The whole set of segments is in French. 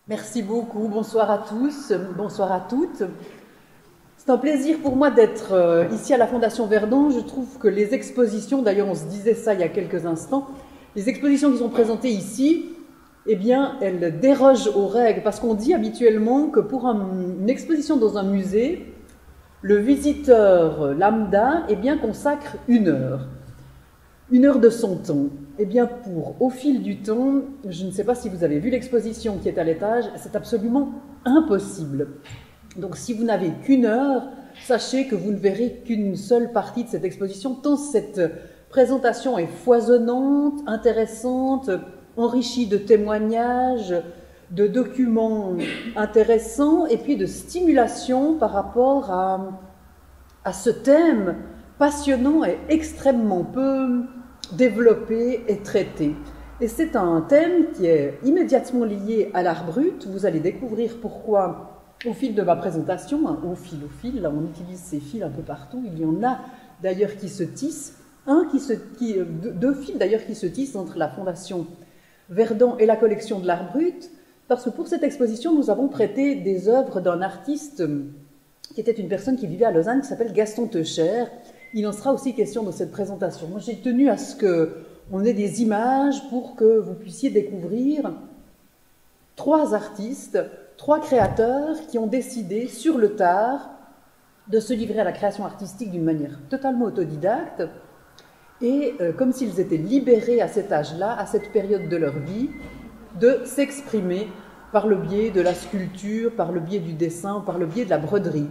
Merci beaucoup, bonsoir à tous, bonsoir à toutes. C'est un plaisir pour moi d'être ici à la Fondation Verdon. Je trouve que les expositions, d'ailleurs on se disait ça il y a quelques instants, les expositions qui sont présentées ici, eh bien elles dérogent aux règles parce qu'on dit habituellement que pour une exposition dans un musée, le visiteur lambda eh bien, consacre une heure de son temps. Eh bien, au fil du temps, je ne sais pas si vous avez vu l'exposition qui est à l'étage, c'est absolument impossible. Donc, si vous n'avez qu'une heure, sachez que vous ne verrez qu'une seule partie de cette exposition, tant cette présentation est foisonnante, intéressante, enrichie de témoignages, de documents intéressants et puis de stimulation par rapport à ce thème passionnant et extrêmement peu développé et traité. Et c'est un thème qui est immédiatement lié à l'art brut. Vous allez découvrir pourquoi au fil de ma présentation, hein, au fil, là on utilise ces fils un peu partout. Il y en a d'ailleurs qui se tissent, deux fils d'ailleurs qui se tissent entre la Fondation Verdon et la collection de l'art brut, parce que pour cette exposition, nous avons prêté des œuvres d'un artiste qui était une personne qui vivait à Lausanne, qui s'appelle Gaston Teucher. Il en sera aussi question dans cette présentation. Moi, j'ai tenu à ce qu'on ait des images pour que vous puissiez découvrir trois artistes, trois créateurs qui ont décidé sur le tard de se livrer à la création artistique d'une manière totalement autodidacte et comme s'ils étaient libérés à cet âge-là, à cette période de leur vie, de s'exprimer par le biais de la sculpture, par le biais du dessin, par le biais de la broderie.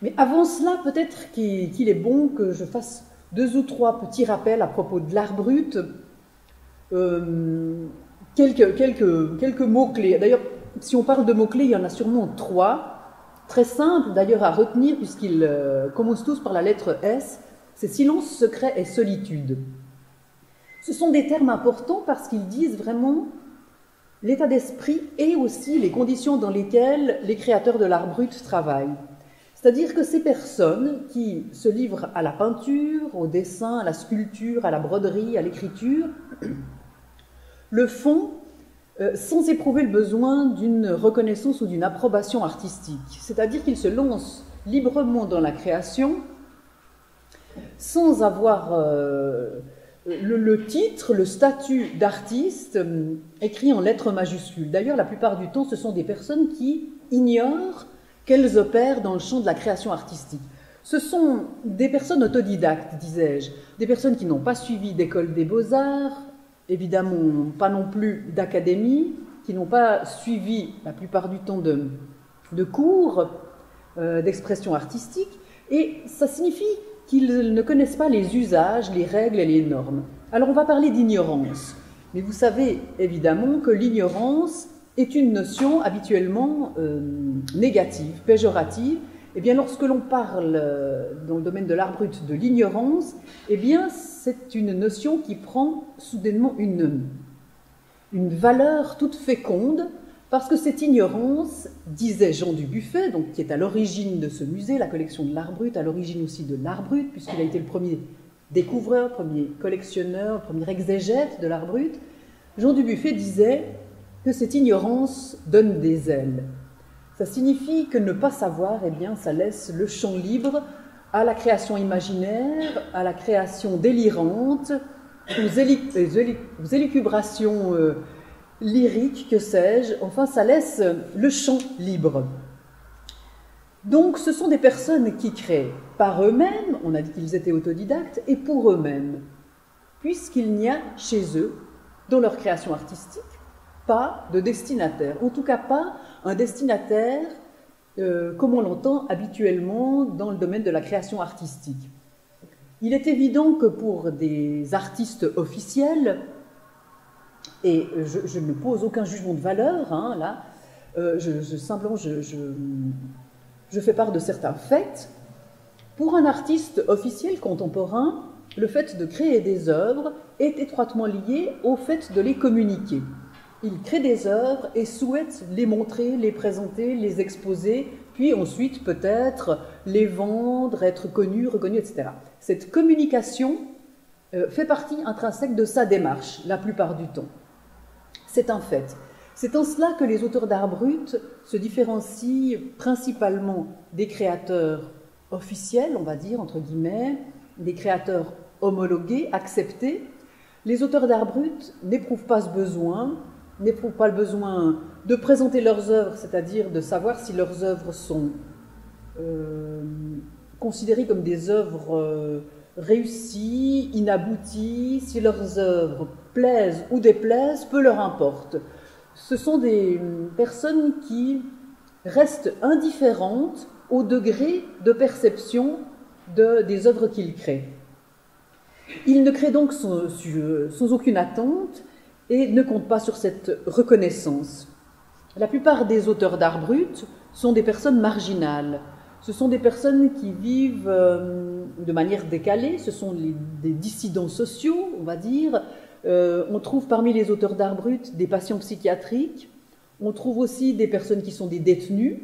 Mais avant cela, peut-être qu'il est bon que je fasse deux ou trois petits rappels à propos de l'art brut, quelques mots-clés. D'ailleurs, si on parle de mots-clés, il y en a sûrement trois, très simples d'ailleurs à retenir, puisqu'ils commencent tous par la lettre S, c'est silence, secret et solitude. Ce sont des termes importants parce qu'ils disent vraiment l'état d'esprit et aussi les conditions dans lesquelles les créateurs de l'art brut travaillent. C'est-à-dire que ces personnes qui se livrent à la peinture, au dessin, à la sculpture, à la broderie, à l'écriture, le font sans éprouver le besoin d'une reconnaissance ou d'une approbation artistique. C'est-à-dire qu'ils se lancent librement dans la création sans avoir le titre, le statut d'artiste écrit en lettres majuscules. D'ailleurs, la plupart du temps, ce sont des personnes qui ignorent qu'elles opèrent dans le champ de la création artistique. Ce sont des personnes autodidactes, disais-je, des personnes qui n'ont pas suivi d'école des beaux-arts, évidemment pas non plus d'académie, qui n'ont pas suivi la plupart du temps de cours d'expression artistique, et ça signifie qu'ils ne connaissent pas les usages, les règles et les normes. Alors on va parler d'ignorance, mais vous savez évidemment que l'ignorance est une notion habituellement négative, péjorative. Eh bien, lorsque l'on parle dans le domaine de l'art brut de l'ignorance, eh bien, c'est une notion qui prend soudainement une valeur toute féconde, parce que cette ignorance, disait Jean Dubuffet, donc, qui est à l'origine de ce musée, la collection de l'art brut, à l'origine aussi de l'art brut, puisqu'il a été le premier découvreur, premier collectionneur, premier exégète de l'art brut, Jean Dubuffet disait que cette ignorance donne des ailes. Ça signifie que ne pas savoir, eh bien, ça laisse le champ libre à la création imaginaire, à la création délirante, aux élucubrations lyriques, que sais-je. Enfin, ça laisse le champ libre. Donc, ce sont des personnes qui créent par eux-mêmes, on a dit qu'ils étaient autodidactes, et pour eux-mêmes, puisqu'il n'y a chez eux, dans leur création artistique, pas de destinataire, en tout cas pas un destinataire comme on l'entend habituellement dans le domaine de la création artistique. Il est évident que pour des artistes officiels, et je ne pose aucun jugement de valeur, hein, là, simplement je fais part de certains faits, pour un artiste officiel contemporain, le fait de créer des œuvres est étroitement lié au fait de les communiquer. Il crée des œuvres et souhaite les montrer, les présenter, les exposer, puis ensuite peut-être les vendre, être connu, reconnu, etc. Cette communication fait partie intrinsèque de sa démarche, la plupart du temps. C'est un fait. C'est en cela que les auteurs d'art brut se différencient principalement des créateurs officiels, on va dire, entre guillemets, des créateurs homologués, acceptés. Les auteurs d'art brut n'éprouvent pas le besoin de présenter leurs œuvres, c'est-à-dire de savoir si leurs œuvres sont considérées comme des œuvres réussies, inabouties, si leurs œuvres plaisent ou déplaisent, peu leur importe. Ce sont des personnes qui restent indifférentes au degré de perception des œuvres qu'ils créent. Ils ne créent donc sans aucune attente et ne comptent pas sur cette reconnaissance. La plupart des auteurs d'art brut sont des personnes marginales. Ce sont des personnes qui vivent de manière décalée, ce sont des dissidents sociaux, on va dire. On trouve parmi les auteurs d'art brut des patients psychiatriques, on trouve aussi des personnes qui sont des détenus,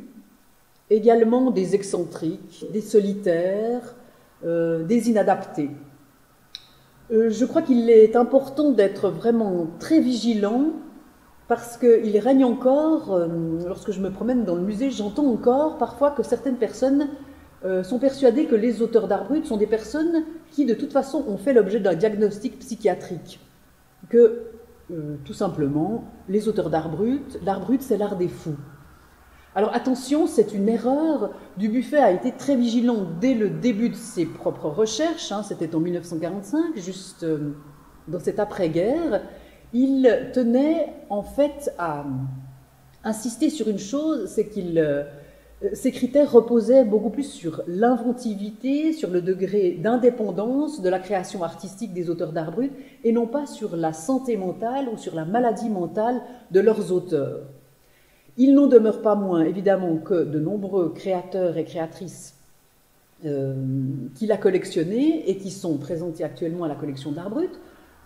également des excentriques, des solitaires, des inadaptés. Je crois qu'il est important d'être vraiment très vigilant parce qu'il règne encore, lorsque je me promène dans le musée, j'entends encore parfois que certaines personnes sont persuadées que les auteurs d'art brut sont des personnes qui de toute façon ont fait l'objet d'un diagnostic psychiatrique. Que tout simplement, les auteurs d'art brut c'est l'art des fous. Alors attention, c'est une erreur. Dubuffet a été très vigilant dès le début de ses propres recherches, c'était en 1945, juste dans cette après-guerre. Il tenait en fait à insister sur une chose, c'est qu'il ces critères reposaient beaucoup plus sur l'inventivité, sur le degré d'indépendance de la création artistique des auteurs d'art brut, et non pas sur la santé mentale ou sur la maladie mentale de leurs auteurs. Il n'en demeure pas moins, évidemment, que de nombreux créateurs et créatrices qu'il a collectionnés et qui sont présentés actuellement à la collection d'art brut,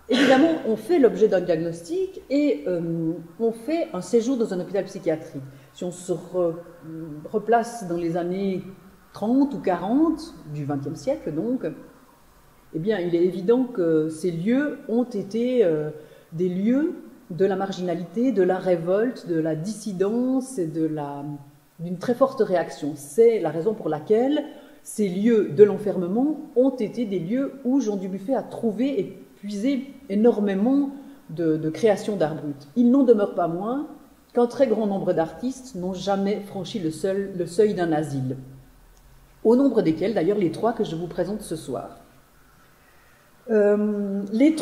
évidemment, ont fait l'objet d'un diagnostic et ont fait un séjour dans un hôpital psychiatrique. Si on se replace dans les années 30 ou 40 du XXe siècle, donc, eh bien, il est évident que ces lieux ont été des lieux de la marginalité, de la révolte, de la dissidence et d'une très forte réaction. C'est la raison pour laquelle ces lieux de l'enfermement ont été des lieux où Jean Dubuffet a trouvé et puisé énormément de créations d'art brut. Il n'en demeure pas moins qu'un très grand nombre d'artistes n'ont jamais franchi le seuil d'un asile, au nombre desquels d'ailleurs les trois que je vous présente ce soir. Ces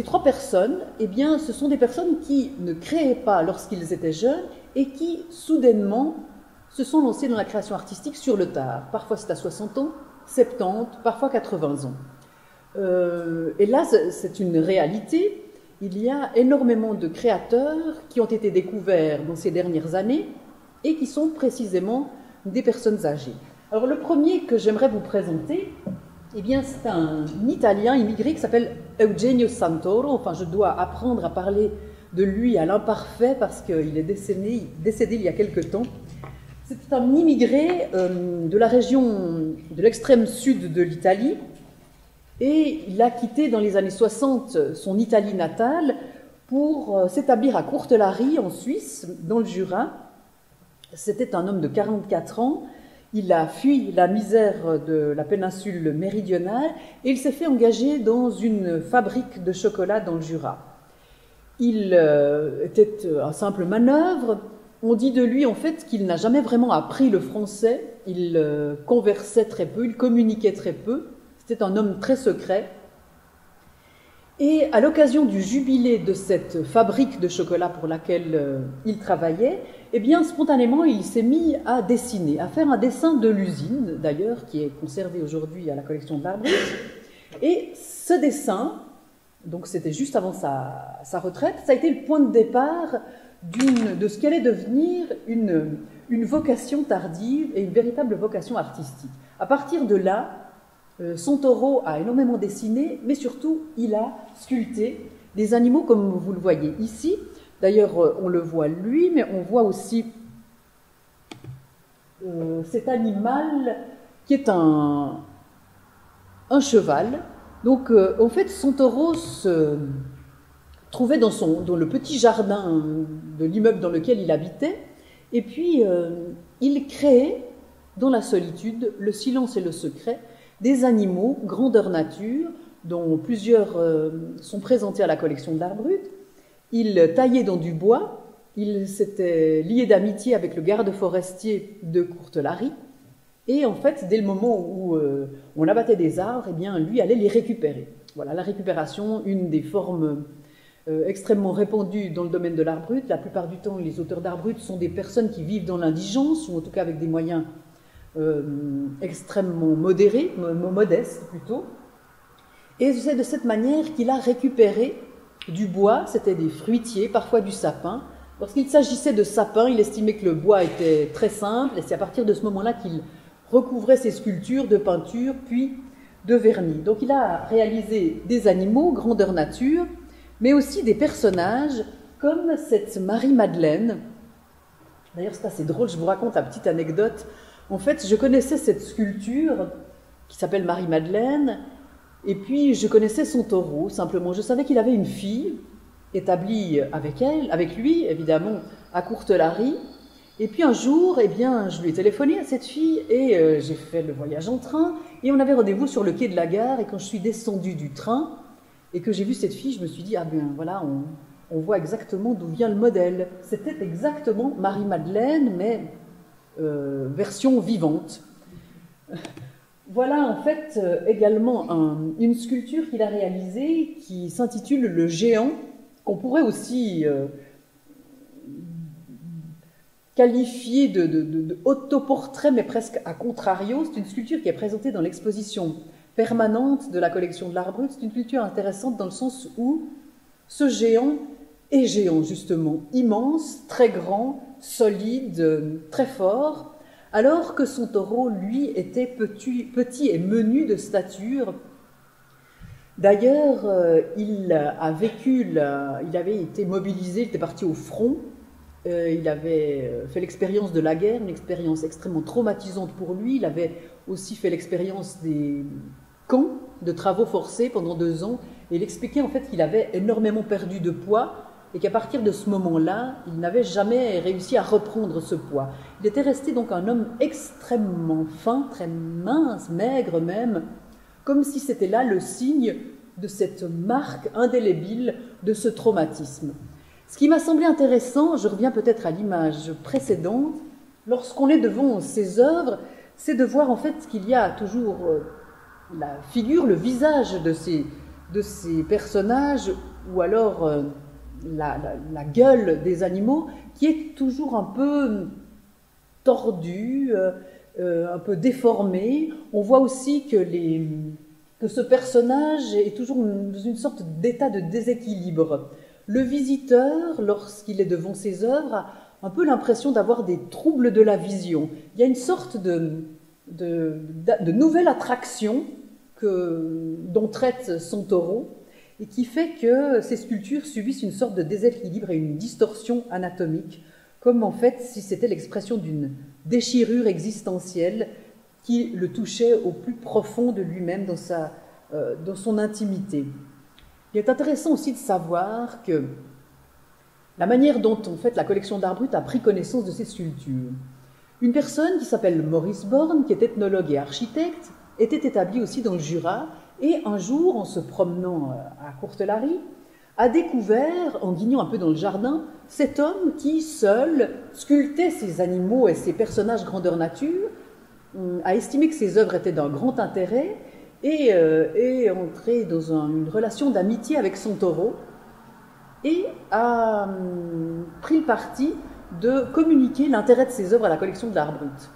trois personnes, eh bien, ce sont des personnes qui ne créaient pas lorsqu'ils étaient jeunes et qui, soudainement, se sont lancés dans la création artistique sur le tard. Parfois c'est à 60 ans, 70, parfois 80 ans. Et là, c'est une réalité. Il y a énormément de créateurs qui ont été découverts dans ces dernières années et qui sont précisément des personnes âgées. Alors le premier que j'aimerais vous présenter, eh bien, c'est un Italien immigré qui s'appelle Eugenio Santoro. Enfin, je dois apprendre à parler de lui à l'imparfait parce qu'il est décédé il y a quelque temps. C'est un immigré de la région de l'extrême sud de l'Italie et il a quitté dans les années 60 son Italie natale pour s'établir à Courtelary en Suisse, dans le Jura. C'était un homme de 44 ans. Il a fui la misère de la péninsule méridionale et il s'est fait engager dans une fabrique de chocolat dans le Jura. Il était un simple manœuvre. On dit de lui en fait qu'il n'a jamais vraiment appris le français. Il conversait très peu, il communiquait très peu. C'était un homme très secret. Et à l'occasion du jubilé de cette fabrique de chocolat pour laquelle il travaillait, eh bien, spontanément, il s'est mis à dessiner, à faire un dessin de l'usine, d'ailleurs, qui est conservé aujourd'hui à la collection de l'art brut. Et ce dessin, donc c'était juste avant sa retraite, ça a été le point de départ de ce qu'allait devenir une vocation tardive et une véritable vocation artistique. À partir de là, Santoro a énormément dessiné, mais surtout, il a sculpté des animaux comme vous le voyez ici. D'ailleurs, on le voit lui, mais on voit aussi cet animal qui est un cheval. Donc, en fait, Santoro trouvait dans le petit jardin de l'immeuble dans lequel il habitait. Et puis, il créait, dans la solitude, le silence et le secret, des animaux grandeur nature, dont plusieurs sont présentés à la collection de l'Art brut. Il taillait dans du bois, il s'était lié d'amitié avec le garde forestier de Courtelary, et en fait, dès le moment où on abattait des arbres, eh bien, lui allait les récupérer. Voilà, la récupération, une des formes extrêmement répandues dans le domaine de l'art brut. La plupart du temps, les auteurs d'art brut sont des personnes qui vivent dans l'indigence, ou en tout cas avec des moyens extrêmement modérés, modestes plutôt. Et c'est de cette manière qu'il a récupéré du bois, c'était des fruitiers, parfois du sapin. Lorsqu'il s'agissait de sapin, il estimait que le bois était très simple, et c'est à partir de ce moment-là qu'il recouvrait ses sculptures de peinture, puis de vernis. Donc il a réalisé des animaux, grandeur nature, mais aussi des personnages, comme cette Marie-Madeleine. D'ailleurs, c'est assez drôle, je vous raconte la petite anecdote. En fait, je connaissais cette sculpture qui s'appelle Marie-Madeleine, et puis je connaissais son taureau, simplement. Je savais qu'il avait une fille, établie avec lui, évidemment, à Courtelary. Et puis un jour, eh bien, je lui ai téléphoné à cette fille, et j'ai fait le voyage en train, et on avait rendez-vous sur le quai de la gare, et quand je suis descendue du train, et que j'ai vu cette fille, je me suis dit, ah bien, voilà, on voit exactement d'où vient le modèle. C'était exactement Marie-Madeleine, mais version vivante. Voilà en fait également une sculpture qu'il a réalisée qui s'intitule Le Géant, qu'on pourrait aussi qualifier de autoportrait, mais presque à contrario. C'est une sculpture qui est présentée dans l'exposition permanente de la collection de l'Art brut. C'est une sculpture intéressante dans le sens où ce géant est géant, justement, immense, très grand, solide, très fort, alors que son taureau, lui, était petit et menu de stature. D'ailleurs, il avait été mobilisé, il était parti au front, il avait fait l'expérience de la guerre, une expérience extrêmement traumatisante pour lui. Il avait aussi fait l'expérience des camps de travaux forcés pendant 2 ans, et il expliquait en fait qu'il avait énormément perdu de poids, et qu'à partir de ce moment-là, il n'avait jamais réussi à reprendre ce poids. Il était resté donc un homme extrêmement fin, très mince, maigre même, comme si c'était là le signe de cette marque indélébile de ce traumatisme. Ce qui m'a semblé intéressant, je reviens peut-être à l'image précédente, lorsqu'on est devant ces œuvres, c'est de voir en fait qu'il y a toujours la figure, le visage de ces personnages, ou alors la gueule des animaux, qui est toujours un peu tordue, un peu déformée. On voit aussi que ce personnage est toujours dans une sorte d'état de déséquilibre. Le visiteur, lorsqu'il est devant ses œuvres, a un peu l'impression d'avoir des troubles de la vision. Il y a une sorte de nouvelle attraction dont traite son taureau, et qui fait que ces sculptures subissent une sorte de déséquilibre et une distorsion anatomique, comme en fait si c'était l'expression d'une déchirure existentielle qui le touchait au plus profond de lui-même, dans son intimité. Il est intéressant aussi de savoir que la manière dont en fait la collection d'art brut a pris connaissance de ces sculptures. Une personne qui s'appelle Maurice Borne, qui est ethnologue et architecte, était établie aussi dans le Jura, et un jour, en se promenant à Courtelary, a découvert, en guignant un peu dans le jardin, cet homme qui, seul, sculptait ces animaux et ces personnages grandeur nature, a estimé que ses œuvres étaient d'un grand intérêt, et est entré dans une relation d'amitié avec son taureau, et a pris le parti de communiquer l'intérêt de ses œuvres à la collection de l'art brut.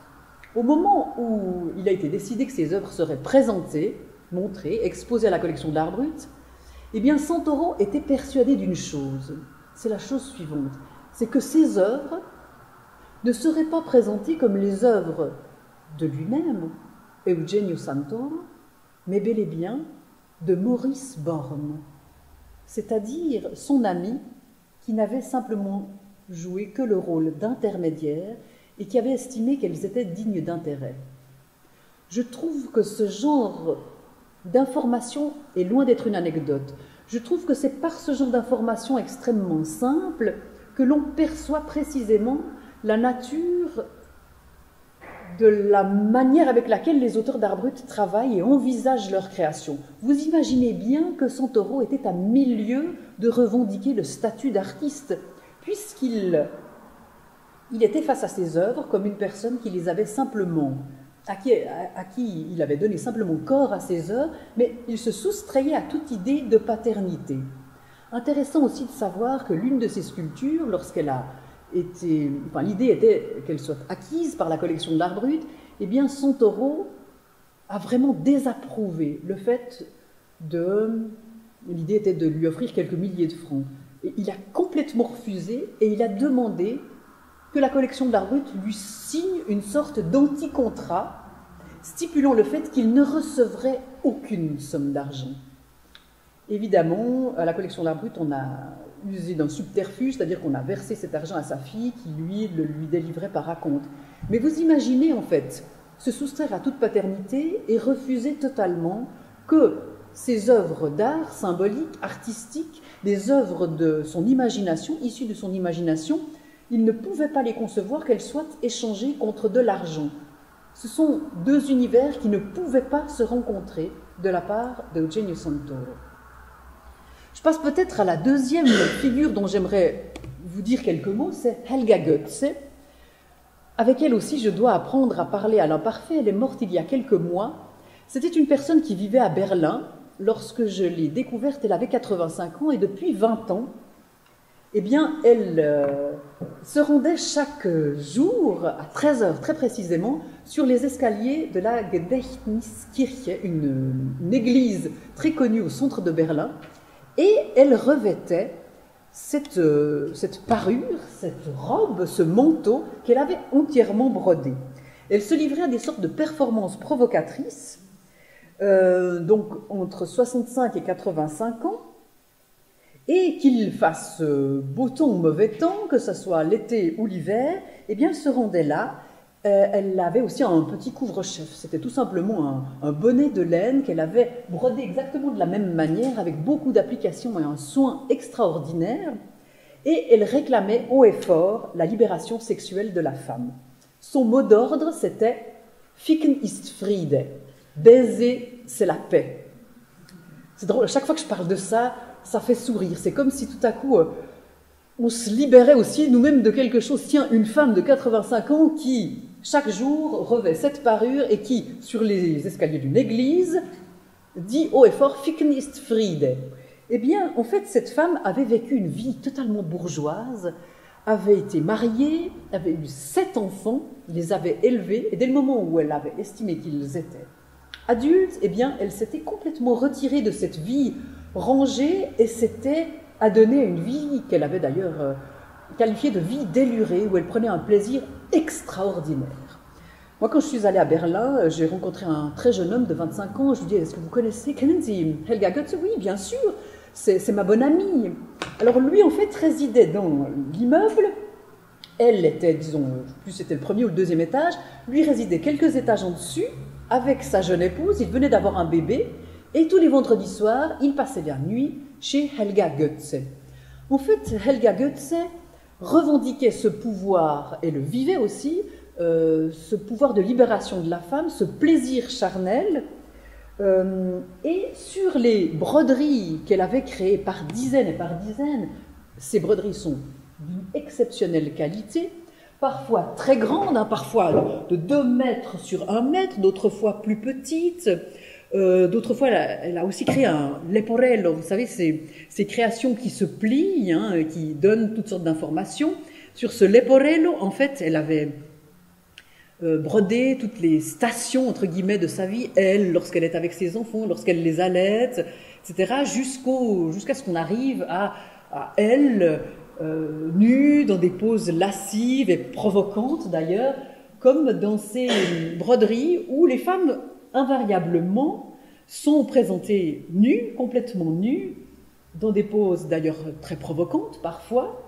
Au moment où il a été décidé que ces œuvres seraient présentées, montrées, exposées à la collection de l'art brut, eh bien Santoro était persuadé d'une chose, c'est la chose suivante, c'est que ces œuvres ne seraient pas présentées comme les œuvres de lui-même, Eugenio Santoro, mais bel et bien de Maurice Borne, c'est-à-dire son ami qui n'avait simplement joué que le rôle d'intermédiaire et qui avait estimé qu'elles étaient dignes d'intérêt. Je trouve que ce genre d'information est loin d'être une anecdote. Je trouve que c'est par ce genre d'informations extrêmement simples que l'on perçoit précisément la nature de la manière avec laquelle les auteurs d'art brut travaillent et envisagent leur création. Vous imaginez bien que Santoro était à milieu de revendiquer le statut d'artiste, puisqu'il était face à ses œuvres comme une personne qui les avait simplement, à qui il avait donné simplement corps à ses œuvres, mais il se soustrayait à toute idée de paternité. Intéressant aussi de savoir que l'une de ces sculptures, lorsqu'elle a l'idée était qu'elle soit acquise par la collection de l'art brut, eh bien Santoro a vraiment désapprouvé le fait l'idée était de lui offrir quelques milliers de francs. Et il a complètement refusé et il a demandé que la collection de l'art brut lui signe une sorte d'anti-contrat stipulant le fait qu'il ne recevrait aucune somme d'argent. Évidemment, à la collection de l'art brut, on a usé d'un subterfuge, c'est-à-dire qu'on a versé cet argent à sa fille qui, lui, le lui délivrait par raconte. Mais vous imaginez, en fait, se soustraire à toute paternité et refuser totalement que ces œuvres d'art symboliques, artistiques, des œuvres de son imagination, issues de son imagination, il ne pouvait pas les concevoir qu'elles soient échangées contre de l'argent. Ce sont deux univers qui ne pouvaient pas se rencontrer de la part d'Eugenio Santoro. Je passe peut-être à la deuxième figure dont j'aimerais vous dire quelques mots, c'est Helga Goetze. Avec elle aussi, je dois apprendre à parler à l'imparfait. Elle est morte il y a quelques mois. C'était une personne qui vivait à Berlin. Lorsque je l'ai découverte, elle avait 85 ans et depuis 20 ans, eh bien, elle se rendait chaque jour, à 13h très précisément, sur les escaliers de la Gedächtniskirche, une église très connue au centre de Berlin, et elle revêtait cette parure, cette robe, ce manteau qu'elle avait entièrement brodé. Elle se livrait à des sortes de performances provocatrices, donc entre 65 et 85 ans, et qu'il fasse beau temps ou mauvais temps, que ce soit l'été ou l'hiver, eh bien elle se rendait là. Elle avait aussi un petit couvre-chef, c'était tout simplement un bonnet de laine qu'elle avait brodé exactement de la même manière, avec beaucoup d'applications et un soin extraordinaire, et elle réclamait haut et fort la libération sexuelle de la femme. Son mot d'ordre, c'était « Ficken ist Friede », baiser, c'est la paix. C'est drôle, à chaque fois que je parle de ça, ça fait sourire. C'est comme si tout à coup, on se libérait aussi nous-mêmes de quelque chose. Tiens, une femme de 85 ans qui, chaque jour, revêt cette parure et qui, sur les escaliers d'une église, dit haut et fort « Ficken ist Friede ». Eh bien, en fait, cette femme avait vécu une vie totalement bourgeoise, avait été mariée, avait eu 7 enfants, les avait élevés, et dès le moment où elle avait estimé qu'ils étaient adultes, eh bien, elle s'était complètement retirée de cette vie rangée et s'était adonnée à une vie qu'elle avait d'ailleurs qualifiée de vie délurée, où elle prenait un plaisir extraordinaire. Moi, quand je suis allée à Berlin, j'ai rencontré un très jeune homme de 25 ans. Je lui dis, est-ce que vous connaissez, kennen Sie Helga Goetze? Oui, bien sûr, c'est ma bonne amie. Alors lui, en fait, résidait dans l'immeuble. Elle était, disons, plus c'était le premier ou le deuxième étage. Lui résidait quelques étages en dessus avec sa jeune épouse. Il venait d'avoir un bébé. Et tous les vendredis soirs, il passait la nuit chez Helga Goetze. En fait, Helga Goetze revendiquait ce pouvoir, et le vivait aussi, ce pouvoir de libération de la femme, ce plaisir charnel. Et sur les broderies qu'elle avait créées par dizaines et par dizaines, ces broderies sont d'une exceptionnelle qualité, parfois très grandes, parfois de 2 mètres sur 1 mètre, d'autres fois plus petites. D'autres fois, elle a aussi créé un leporello, vous savez, ces créations qui se plient, qui donnent toutes sortes d'informations. Sur ce leporello, en fait, elle avait brodé toutes les stations, entre guillemets, de sa vie, elle, lorsqu'elle est avec ses enfants, lorsqu'elle les allaite, etc., jusqu'à ce qu'on arrive à elle, nue, dans des poses lascives et provocantes d'ailleurs, comme dans ces broderies où les femmes invariablement sont présentées nues, complètement nues, dans des poses d'ailleurs très provocantes parfois,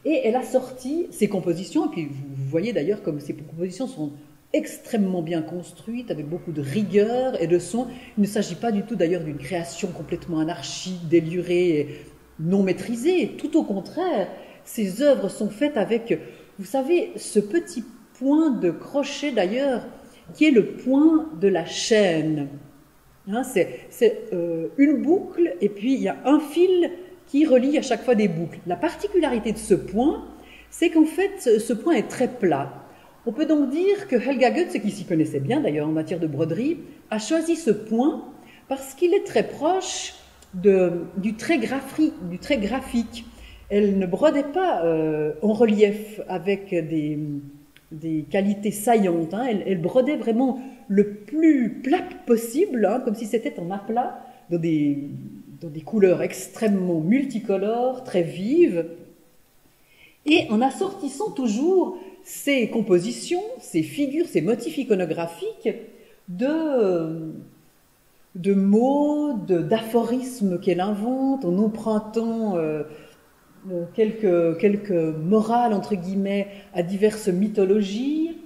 et elle a sorti ses compositions, et puis vous voyez d'ailleurs comme ces compositions sont extrêmement bien construite, avec beaucoup de rigueur et de soin. Il ne s'agit pas du tout d'ailleurs d'une création complètement anarchique, délurée, et non maîtrisée. Tout au contraire, ces œuvres sont faites avec, vous savez, ce petit point de crochet d'ailleurs, qui est le point de la chaîne. Hein, c'est une boucle et puis il y a un fil qui relie à chaque fois des boucles. La particularité de ce point, c'est qu'en fait, ce point est très plat. On peut donc dire que Helga Goetz, qui s'y connaissait bien d'ailleurs en matière de broderie, a choisi ce point parce qu'il est très proche du trait graphique. Elle ne brodait pas en relief avec des qualités saillantes. Hein. Elle brodait vraiment le plus plat possible, hein, comme si c'était en aplat, dans des couleurs extrêmement multicolores, très vives, et en assortissant toujours ces compositions, ces figures, ces motifs iconographiques de mots, d'aphorismes qu'elle invente, en empruntant quelques morales, entre guillemets, à diverses mythologies.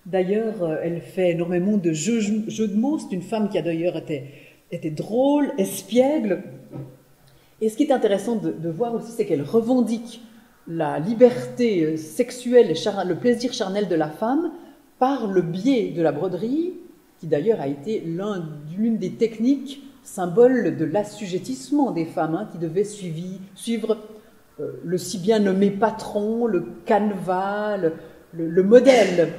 D'ailleurs, elle fait énormément de jeux de mots. C'est une femme qui a d'ailleurs été drôle, espiègle. Et ce qui est intéressant de voir aussi, c'est qu'elle revendique la liberté sexuelle et le plaisir charnel de la femme par le biais de la broderie, qui d'ailleurs a été l'une des techniques symboles de l'assujettissement des femmes, hein, qui devaient suivre le si bien nommé patron, le canevas, le modèle.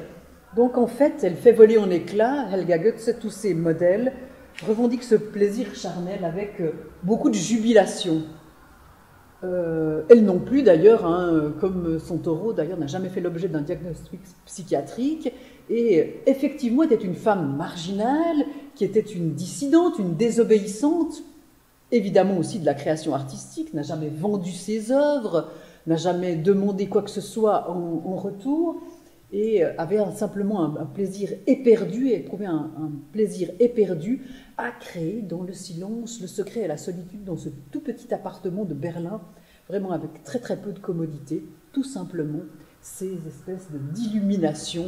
Donc en fait, elle fait voler en éclats, Helga Goetz, tous ces modèles, revendique ce plaisir charnel avec beaucoup de jubilation. Elle non plus, d'ailleurs, hein, comme son taureau, d'ailleurs, n'a jamais fait l'objet d'un diagnostic psychiatrique, et effectivement était une femme marginale, qui était une dissidente, une désobéissante, évidemment aussi de la création artistique, n'a jamais vendu ses œuvres, n'a jamais demandé quoi que ce soit en retour, et avait simplement un plaisir éperdu, et trouvait un plaisir éperdu à créer dans le silence, le secret et la solitude, dans ce tout petit appartement de Berlin, vraiment avec très très peu de commodité, tout simplement ces espèces d'illumination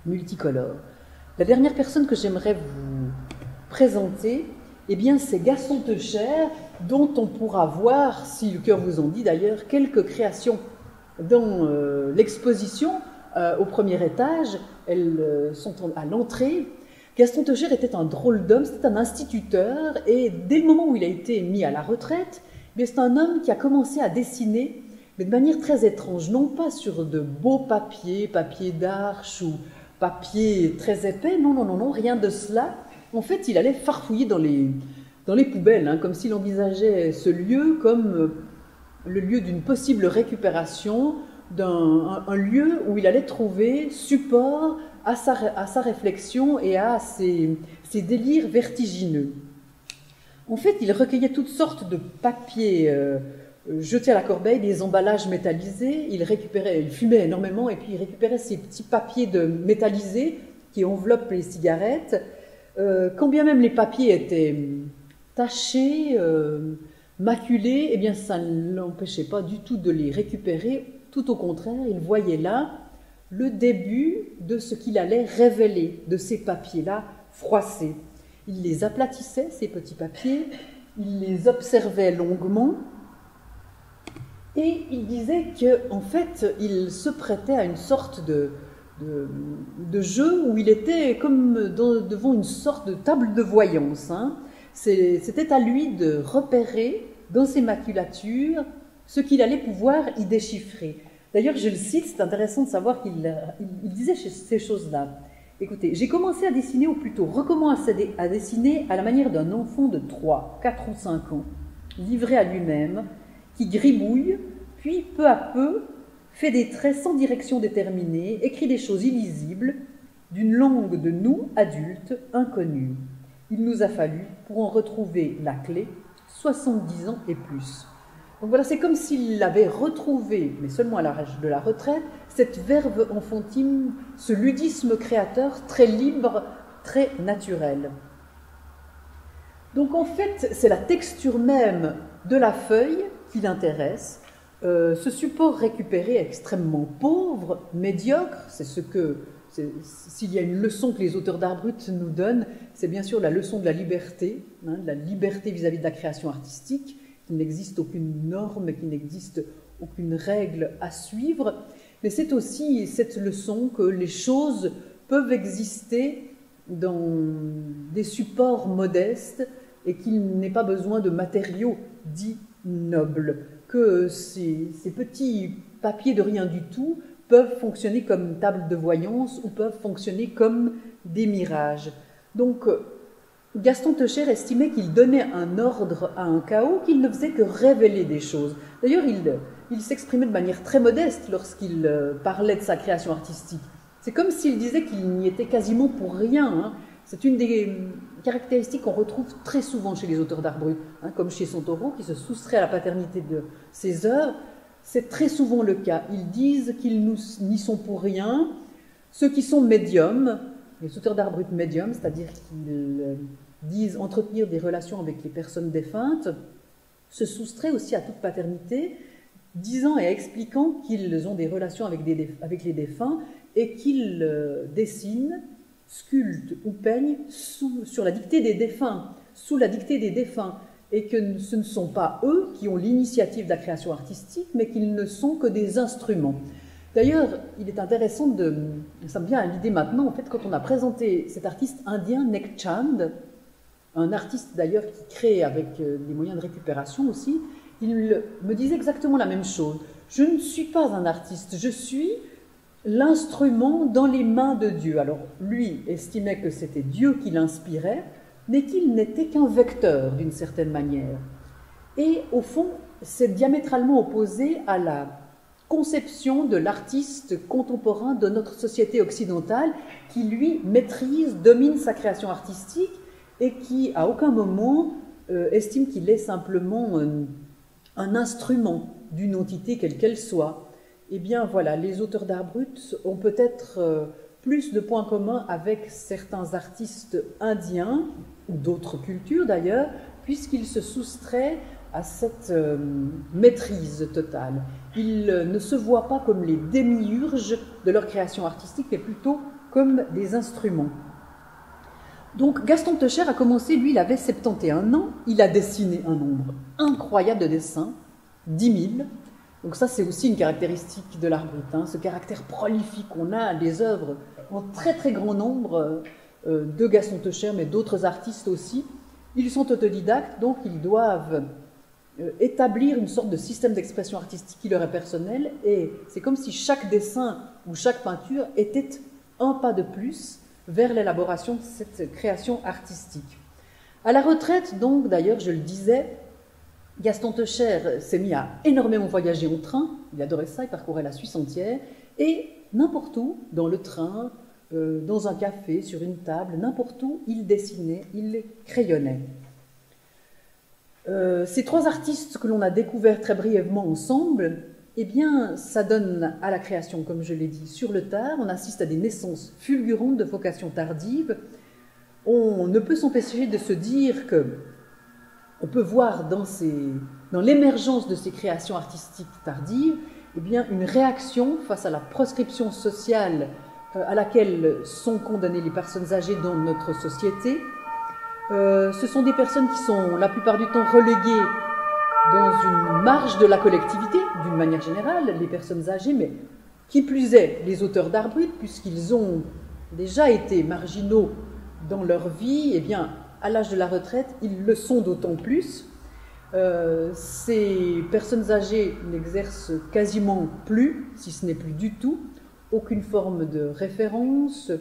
multicolores. La dernière personne que j'aimerais vous présenter, eh bien, c'est Gaston Teucher, dont on pourra voir, si le cœur vous en dit d'ailleurs, quelques créations dans l'exposition au premier étage. Elles sont à l'entrée. Gaston Teucher était un drôle d'homme, c'était un instituteur, et dès le moment où il a été mis à la retraite, c'est un homme qui a commencé à dessiner, mais de manière très étrange, non pas sur de beaux papiers d'arche ou papier très épais, non, rien de cela. En fait, il allait farfouiller dans les poubelles, hein, comme s'il envisageait ce lieu comme le lieu d'une possible récupération, un lieu où il allait trouver support à sa réflexion et à ses délires vertigineux. En fait, il recueillait toutes sortes de papiers jetés à la corbeille, des emballages métallisés. Il fumait énormément et puis il récupérait ces petits papiers métallisés qui enveloppent les cigarettes. Quand bien même les papiers étaient tachés, maculés, eh bien ça ne l'empêchait pas du tout de les récupérer. Tout au contraire, il voyait là le début de ce qu'il allait révéler, de ces papiers-là froissés. Il les aplatissait, ces petits papiers, il les observait longuement, et il disait qu'en fait, il se prêtait à une sorte de jeu où il était comme devant une sorte de table de voyance. Hein. C'était à lui de repérer dans ses maculatures ce qu'il allait pouvoir y déchiffrer. D'ailleurs, je le cite, c'est intéressant de savoir qu'il disait ces choses-là. Écoutez, j'ai commencé à dessiner, ou plutôt recommencé à dessiner à la manière d'un enfant de 3, 4 ou 5 ans, livré à lui-même, qui gribouille, puis peu à peu fait des traits sans direction déterminée, écrit des choses illisibles, d'une langue de nous, adultes, inconnue. Il nous a fallu, pour en retrouver la clé, 70 ans et plus. Donc voilà, c'est comme s'il avait retrouvé, mais seulement à l'âge de la retraite, cette verve enfantine, ce ludisme créateur très libre, très naturel. Donc en fait, c'est la texture même de la feuille qui l'intéresse. Ce support récupéré est extrêmement pauvre, médiocre, c'est ce que s'il y a une leçon que les auteurs d'art brut nous donnent, c'est bien sûr la leçon de la liberté, de la liberté vis-à-vis de la création artistique, qu'il n'existe aucune norme, qu'il n'existe aucune règle à suivre, mais c'est aussi cette leçon que les choses peuvent exister dans des supports modestes et qu'il n'est pas besoin de matériaux dits nobles, que ces petits papiers de rien du tout peuvent fonctionner comme table de voyance ou peuvent fonctionner comme des mirages. Donc, Gaston Teucher estimait qu'il donnait un ordre à un chaos, qu'il ne faisait que révéler des choses. D'ailleurs, il s'exprimait de manière très modeste lorsqu'il parlait de sa création artistique. C'est comme s'il disait qu'il n'y était quasiment pour rien. C'est une des caractéristiques qu'on retrouve très souvent chez les auteurs d'art brut, comme chez Santoro, qui se soustrait à la paternité de ses œuvres. C'est très souvent le cas. Ils disent qu'ils n'y sont pour rien. Ceux qui sont médiums, les auteurs d'art brut médiums, c'est-à-dire qu'ils disent entretenir des relations avec les personnes défuntes, se soustraient aussi à toute paternité, disant et expliquant qu'ils ont des relations avec les défunts et qu'ils dessinent, sculptent ou peignent sur la dictée des défunts, sous la dictée des défunts, et que ce ne sont pas eux qui ont l'initiative de la création artistique, mais qu'ils ne sont que des instruments. D'ailleurs, il est intéressant ça me vient à l'idée maintenant, en fait, quand on a présenté cet artiste indien, Nek Chand, un artiste d'ailleurs qui crée avec des moyens de récupération aussi, il me disait exactement la même chose. Je ne suis pas un artiste, je suis l'instrument dans les mains de Dieu. Alors, lui estimait que c'était Dieu qui l'inspirait, mais qu'il n'était qu'un vecteur d'une certaine manière. Et au fond, c'est diamétralement opposé à la conception de l'artiste contemporain de notre société occidentale qui, lui, maîtrise, domine sa création artistique et qui, à aucun moment, estime qu'il est simplement un instrument d'une entité quelle qu'elle soit. Eh bien, voilà, les auteurs d'art brut ont peut-être plus de points communs avec certains artistes indiens, ou d'autres cultures d'ailleurs, puisqu'ils se soustraient à cette maîtrise totale. Ils ne se voient pas comme les démiurges de leur création artistique, mais plutôt comme des instruments. Donc Gaston Teucher a commencé, lui, il avait 71 ans, il a dessiné un nombre incroyable de dessins, 10 000. Donc ça, c'est aussi une caractéristique de l'art brut, ce caractère prolifique. On a des œuvres en très très grand nombre de Gaston Teucher, mais d'autres artistes aussi. Ils sont autodidactes, donc ils doivent établir une sorte de système d'expression artistique qui leur est personnel, et c'est comme si chaque dessin ou chaque peinture était un pas de plus vers l'élaboration de cette création artistique. À la retraite, donc, d'ailleurs, je le disais, Gaston Teucher s'est mis à énormément voyager en train, il adorait ça, il parcourait la Suisse entière, et n'importe où, dans le train, dans un café, sur une table, n'importe où, il dessinait, il crayonnait. Ces trois artistes que l'on a découverts très brièvement ensemble, eh bien, ça donne à la création, comme je l'ai dit, sur le tard. On assiste à des naissances fulgurantes de vocations tardives. On ne peut s'empêcher de se dire que on peut voir dans l'émergence de ces créations artistiques tardives, eh bien, une réaction face à la proscription sociale à laquelle sont condamnées les personnes âgées dans notre société. Ce sont des personnes qui sont la plupart du temps reléguées dans une marge de la collectivité, d'une manière générale, les personnes âgées, mais qui plus est les auteurs d'art brut, puisqu'ils ont déjà été marginaux dans leur vie, eh bien, à l'âge de la retraite, ils le sont d'autant plus. Ces personnes âgées n'exercent quasiment plus, si ce n'est plus du tout, aucune forme de référence,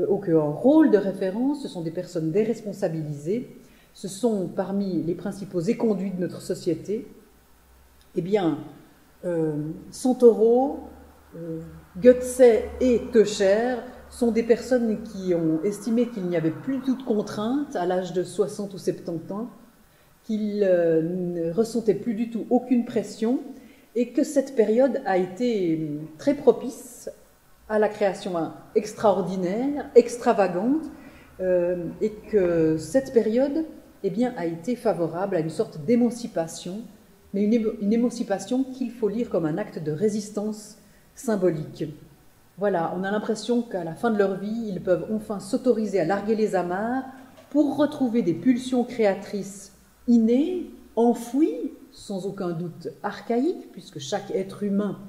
aucun rôle de référence. Ce sont des personnes déresponsabilisées. Ce sont parmi les principaux éconduits de notre société. Eh bien, Santoro, Goetze et Teucher sont des personnes qui ont estimé qu'il n'y avait plus du tout de contraintes à l'âge de 60 ou 70 ans, qu'ils ne ressentaient plus du tout aucune pression et que cette période a été très propice à la création extraordinaire, extravagante, et que cette période eh bien, a été favorable à une sorte d'émancipation, mais une émancipation qu'il faut lire comme un acte de résistance symbolique. Voilà, on a l'impression qu'à la fin de leur vie, ils peuvent enfin s'autoriser à larguer les amarres pour retrouver des pulsions créatrices innées, enfouies, sans aucun doute archaïques, puisque chaque être humain,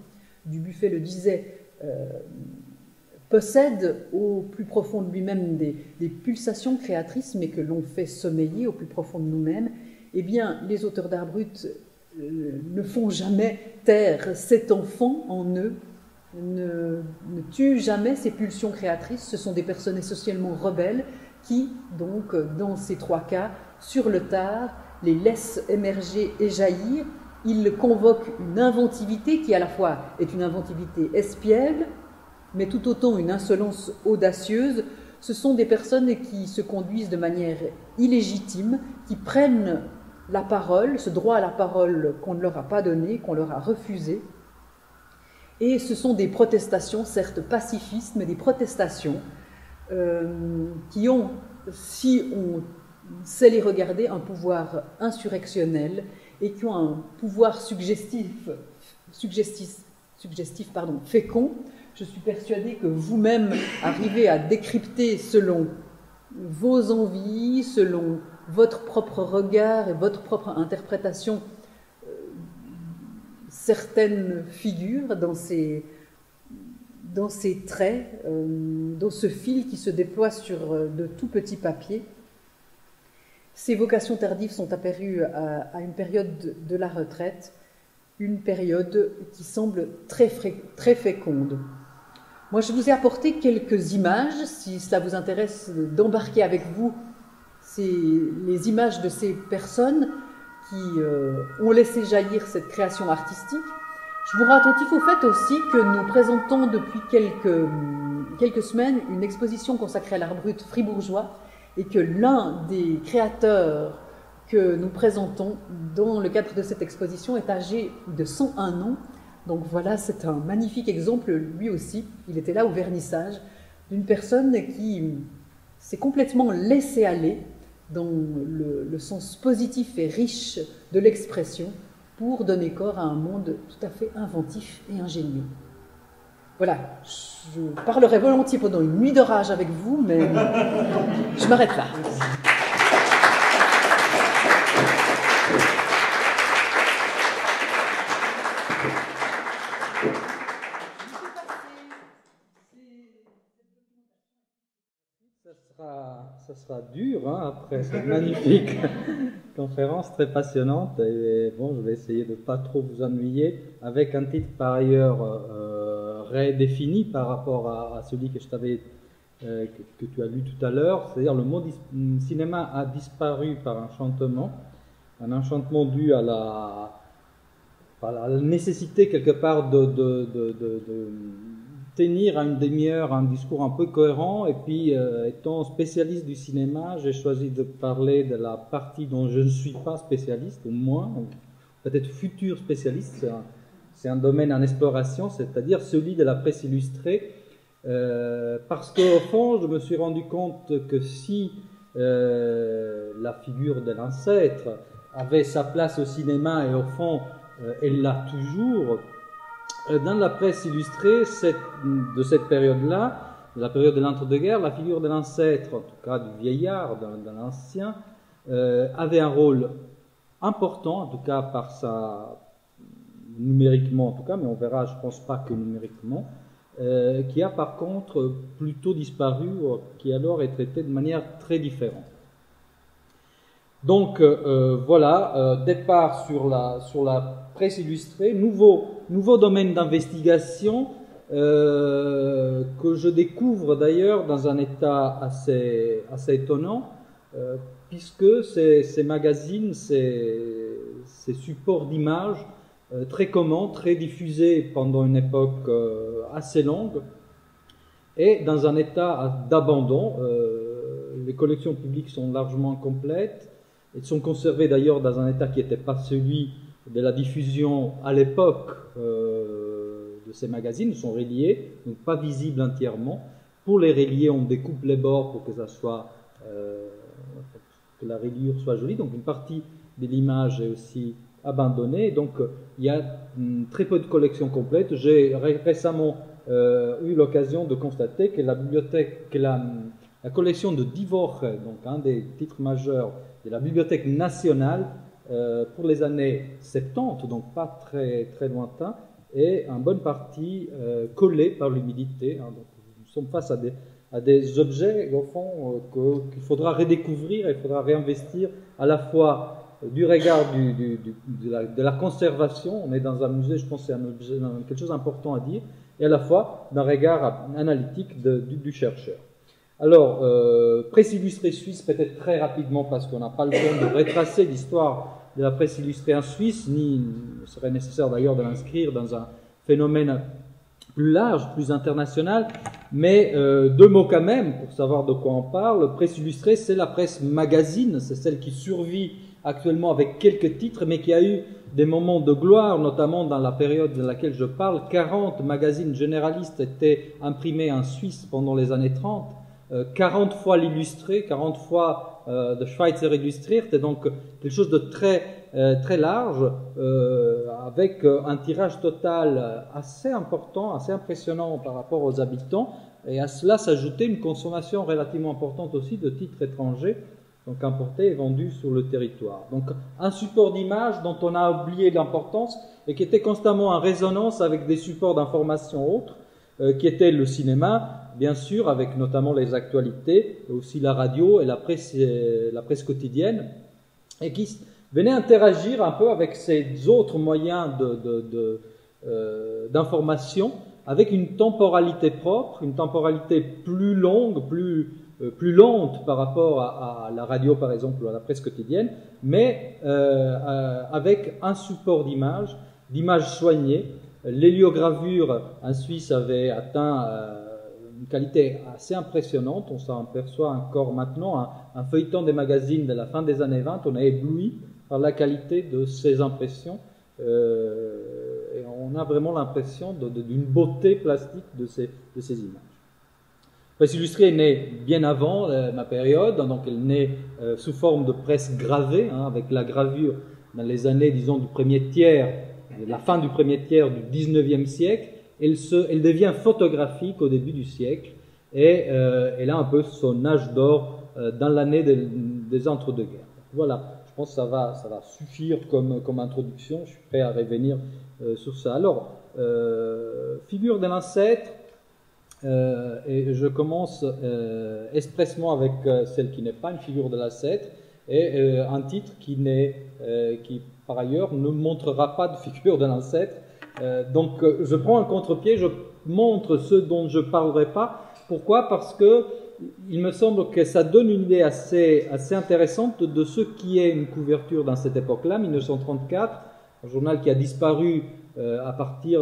Dubuffet le disait, possède au plus profond de lui-même des pulsations créatrices, mais que l'on fait sommeiller au plus profond de nous-mêmes. Eh bien, les auteurs d'art brut ne font jamais taire cet enfant en eux, ne tuent jamais ces pulsions créatrices. Ce sont des personnes essentiellement rebelles qui, donc, dans ces trois cas, sur le tard, les laissent émerger et jaillir. Ils convoquent une inventivité qui, à la fois, est une inventivité espiègle, mais tout autant une insolence audacieuse. Ce sont des personnes qui se conduisent de manière illégitime, qui prennent la parole, ce droit à la parole qu'on ne leur a pas donné, qu'on leur a refusé. Et ce sont des protestations, certes pacifistes, mais des protestations qui ont, si on sait les regarder, un pouvoir insurrectionnel et qui ont un pouvoir suggestif, fécond. Je suis persuadée que vous-même arrivez à décrypter selon vos envies, selon votre propre regard et votre propre interprétation certaines figures dans ces traits, dans ce fil qui se déploie sur de tout petits papiers. Ces vocations tardives sont apparues à une période de la retraite, une période qui semble très féconde. Moi, je vous ai apporté quelques images, si cela vous intéresse d'embarquer avec vous les images de ces personnes qui ont laissé jaillir cette création artistique. Je vous rends attentif au fait aussi que nous présentons depuis quelques semaines une exposition consacrée à l'art brut fribourgeois et que l'un des créateurs que nous présentons dans le cadre de cette exposition est âgé de 101 ans. Donc voilà, c'est un magnifique exemple, lui aussi, il était là au vernissage, d'une personne qui s'est complètement laissée aller dans le sens positif et riche de l'expression pour donner corps à un monde tout à fait inventif et ingénieux. Voilà, je parlerai volontiers pendant une nuit d'orage avec vous, mais je m'arrête là. Ça sera dur après cette magnifique conférence très passionnante. Et bon, je vais essayer de ne pas trop vous ennuyer avec un titre par ailleurs redéfini par rapport à celui que je t'avais que tu as lu tout à l'heure. C'est-à-dire le mot cinéma a disparu par enchantement, un enchantement dû à la nécessité quelque part de tenir à une demi-heure un discours un peu cohérent. Et puis, étant spécialiste du cinéma, j'ai choisi de parler de la partie dont je ne suis pas spécialiste, au moins, peut-être futur spécialiste. C'est un domaine en exploration, c'est-à-dire celui de la presse illustrée, parce qu'au fond, je me suis rendu compte que si la figure de l'ancêtre avait sa place au cinéma, et au fond, elle l'a toujours, dans la presse illustrée de cette période-là, de la période de l'entre-deux-guerres, la figure de l'ancêtre, en tout cas du vieillard, de l'ancien, avait un rôle important, en tout cas numériquement en tout cas, mais on verra, je ne pense pas que numériquement, qui a par contre plutôt disparu, qui alors est traité de manière très différente. Donc voilà, départ sur la presse illustrée, nouveau domaine d'investigation que je découvre d'ailleurs dans un état assez étonnant, puisque ces magazines, ces supports d'images très communs, très diffusés pendant une époque assez longue, et dans un état d'abandon. Les collections publiques sont largement complètes. Elles sont conservées d'ailleurs dans un état qui n'était pas celui de la diffusion à l'époque de ces magazines. Ils sont reliés, donc pas visibles entièrement. Pour les relier, on découpe les bords pour que que la reliure soit jolie. Donc une partie de l'image est aussi abandonnée. Donc il y a très peu de collections complètes. J'ai récemment eu l'occasion de constater que la collection de Dvork, donc un des titres majeurs de la Bibliothèque nationale, pour les années 70, donc pas très, très lointain, est en bonne partie collée par l'humidité. Donc nous sommes face à des objets, au fond, qu'il faudra redécouvrir et il faudra réinvestir à la fois du regard de la conservation. On est dans un musée, je pense que c'est quelque chose d'important à dire, et à la fois d'un regard analytique du chercheur. Alors, presse illustrée suisse, peut-être très rapidement, parce qu'on n'a pas le temps de retracer l'histoire de la presse illustrée en Suisse, ni il serait nécessaire d'ailleurs de l'inscrire dans un phénomène plus large, plus international, mais deux mots quand même, pour savoir de quoi on parle. Presse illustrée, c'est la presse magazine, c'est celle qui survit actuellement avec quelques titres, mais qui a eu des moments de gloire, notamment dans la période de laquelle je parle. 40 magazines généralistes étaient imprimés en Suisse pendant les années 30, 40 fois l'illustré, 40 fois de Schweizer Illustriert, et donc quelque chose de très, très large, avec un tirage total assez important, assez impressionnant par rapport aux habitants, et à cela s'ajoutait une consommation relativement importante aussi de titres étrangers, donc importés et vendus sur le territoire. Donc un support d'image dont on a oublié l'importance et qui était constamment en résonance avec des supports d'information autres, qui étaient le cinéma, bien sûr, avec notamment les actualités, aussi la radio et la presse quotidienne, et qui venait interagir un peu avec ces autres moyens d'information, avec une temporalité propre, une temporalité plus longue, plus lente par rapport à la radio, par exemple, ou à la presse quotidienne, mais avec un support d'image soignée. L'héliogravure en Suisse avait atteint une qualité assez impressionnante. On s'en aperçoit encore maintenant. Un feuilleton des magazines de la fin des années 20, on est ébloui par la qualité de ces impressions. Et on a vraiment l'impression d'une beauté plastique de ces images. La presse illustrée est née bien avant ma période, donc elle est née sous forme de presse gravée, avec la gravure dans les années, disons, du premier tiers, la fin du premier tiers du 19e siècle. Elle devient photographique au début du siècle, et elle a un peu son âge d'or dans l'année des entre-deux-guerres. Voilà, je pense que ça va suffire comme introduction, je suis prêt à revenir sur ça. Alors, figure de l'ancêtre, et je commence expressement avec celle qui n'est pas une figure de l'ancêtre, et un titre qui par ailleurs ne montrera pas de figure de l'ancêtre. Donc je prends un contre-pied, je montre ce dont je ne parlerai pas. Pourquoi ? Parce que il me semble que ça donne une idée assez intéressante de ce qui est une couverture dans cette époque-là, 1934, un journal qui a disparu à partir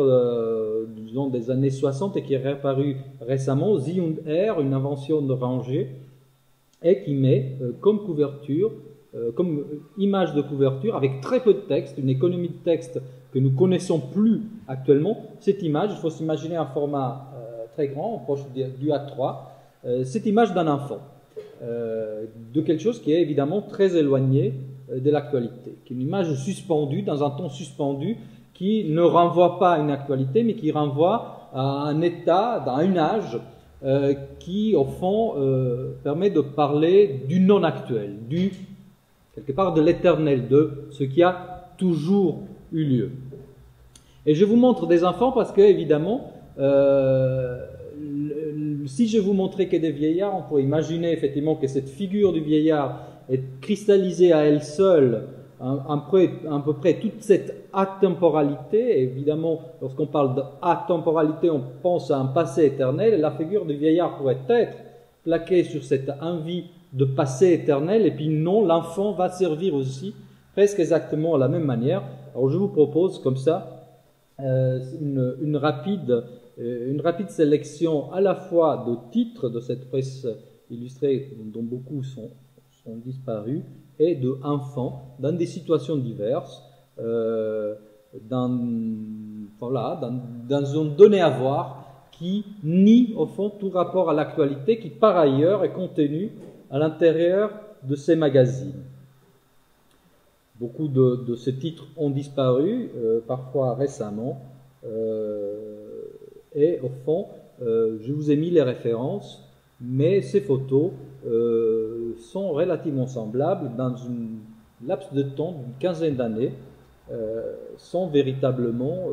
disons, des années 60 et qui est réapparu récemment, Sie und Er, une invention de Ranger, et qui met comme couverture, comme image de couverture, avec très peu de texte, une économie de texte que nous connaissons plus actuellement, cette image, il faut s'imaginer un format très grand, proche du A3, cette image d'un enfant, de quelque chose qui est évidemment très éloigné de l'actualité, qui est une image suspendue, dans un ton suspendu, qui ne renvoie pas à une actualité, mais qui renvoie à un état, à un âge, qui, au fond, permet de parler du non-actuel, quelque part de l'éternel, de ce qui a toujours eu lieu. Et je vous montre des enfants parce que, évidemment, si je vous montrais que des vieillards, on pourrait imaginer effectivement que cette figure du vieillard est cristallisée à elle seule à peu près toute cette atemporalité. Évidemment, lorsqu'on parle d'atemporalité, on pense à un passé éternel. La figure du vieillard pourrait être plaquée sur cette envie de passé éternel, et puis non, l'enfant va servir aussi presque exactement de la même manière. Alors je vous propose comme ça une rapide sélection à la fois de titres de cette presse illustrée dont beaucoup sont disparus, et de enfants dans des situations diverses, dans un donné à voir qui nie au fond tout rapport à l'actualité, qui par ailleurs est contenu à l'intérieur de ces magazines. Beaucoup de ces titres ont disparu, parfois récemment, Et au fond, je vous ai mis les références, mais ces photos sont relativement semblables dans un laps de temps d'une quinzaine d'années, sans véritablement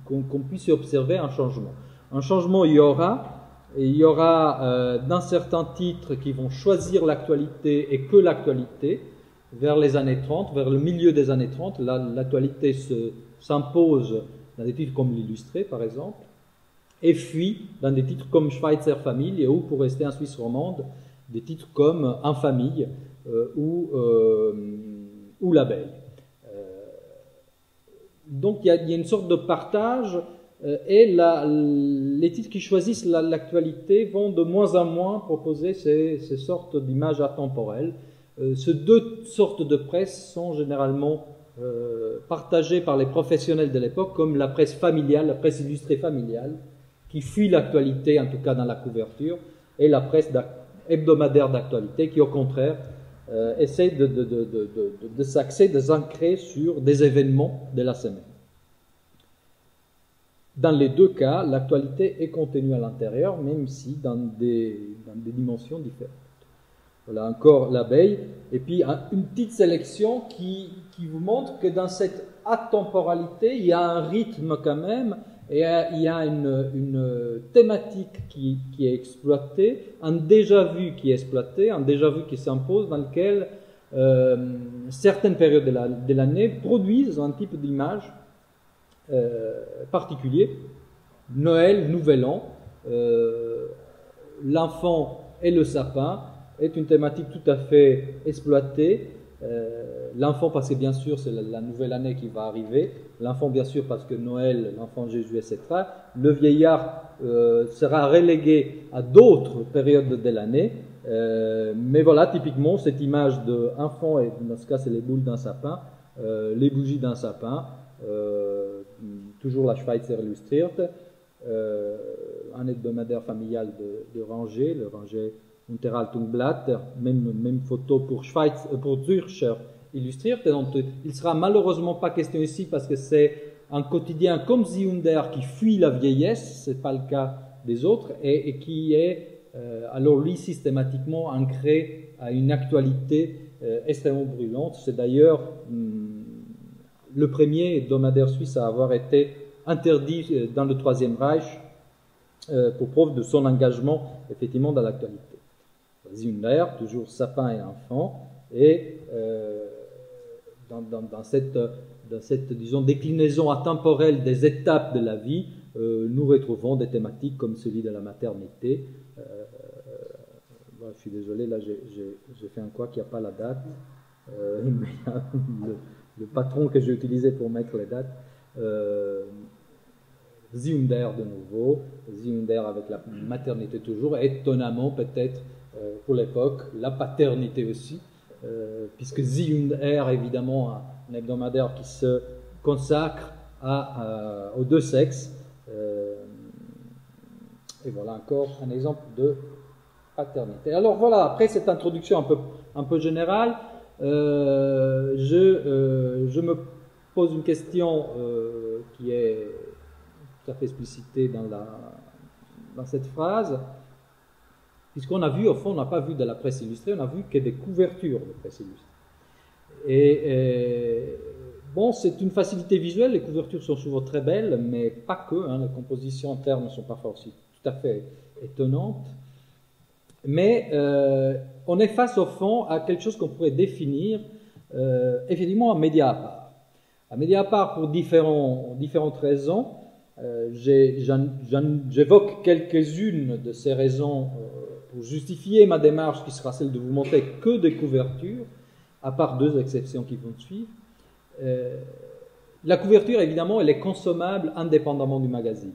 qu'on puisse observer un changement. Un changement, il y aura dans certains titres qui vont choisir l'actualité et que l'actualité, vers les années 30, vers le milieu des années 30, l'actualité s'impose dans des titres comme l'Illustré, par exemple, et fuit dans des titres comme Schweitzer Familie, ou, pour rester en Suisse romande, des titres comme En Famille ou L'Abeille. Donc il y a une sorte de partage, et les titres qui choisissent l'actualité vont de moins en moins proposer ces sortes d'images atemporelles. Ces deux sortes de presse sont généralement partagées par les professionnels de l'époque, comme la presse familiale, la presse illustrée familiale, qui fuit l'actualité, en tout cas dans la couverture, et la presse hebdomadaire d'actualité, qui au contraire essaie de s'axer, de s'ancrer sur des événements de la semaine. Dans les deux cas, l'actualité est contenue à l'intérieur, même si dans des dimensions différentes. Voilà encore l'abeille. Et puis une petite sélection qui vous montre que dans cette atemporalité, il y a un rythme quand même, et il y a une thématique qui est exploitée, un déjà-vu qui est exploité, un déjà-vu qui s'impose, dans lequel certaines périodes de l'année produisent un type d'image particulier. Noël, Nouvel An, l'enfant et le sapin est une thématique tout à fait exploitée. L'enfant parce que bien sûr c'est la nouvelle année qui va arriver, l'enfant bien sûr parce que Noël, l'enfant Jésus, etc. Le vieillard sera relégué à d'autres périodes de l'année, mais voilà, typiquement cette image d'enfant, et dans ce cas c'est les boules d'un sapin, les bougies d'un sapin, toujours la Schweitzer Illustrierte, un hebdomadaire familial de Ranger, le Ranger Unterhaltungblatt, même photo pour Zürcher Illustrierte. Donc, il ne sera malheureusement pas question ici parce que c'est un quotidien comme Sie und Der qui fuit la vieillesse, ce n'est pas le cas des autres, et qui est alors lui systématiquement ancré à une actualité extrêmement brûlante. C'est d'ailleurs le premier hebdomadaire suisse à avoir été interdit dans le Troisième Reich pour preuve de son engagement effectivement dans l'actualité. Sie und Der, toujours sapin et enfant, et dans cette disons, déclinaison atemporelle des étapes de la vie, nous retrouvons des thématiques comme celui de la maternité. Je suis désolé, là j'ai fait un quoi qu'il n'y a pas la date, mais le patron que j'ai utilisé pour mettre les dates. Sie und Der de nouveau, Sie und Der avec la maternité toujours, étonnamment peut-être pour l'époque, la paternité aussi, puisque Sie und Der évidemment un hebdomadaire qui se consacre aux deux sexes, et voilà encore un exemple de paternité. Alors voilà, après cette introduction un peu générale, je me pose une question qui est tout à fait explicitée dans cette phrase, puisqu'on a vu, au fond, on n'a pas vu de la presse illustrée, on a vu que des couvertures de presse illustrée. Et bon, c'est une facilité visuelle, les couvertures sont souvent très belles, mais pas que, les compositions internes sont parfois aussi tout à fait étonnantes. Mais on est face, au fond, à quelque chose qu'on pourrait définir effectivement un média à part. Un média à part pour différentes raisons. J'évoque quelques-unes de ces raisons pour justifier ma démarche qui sera celle de vous montrer que des couvertures, à part deux exceptions qui vont suivre. La couverture, évidemment, elle est consommable indépendamment du magazine,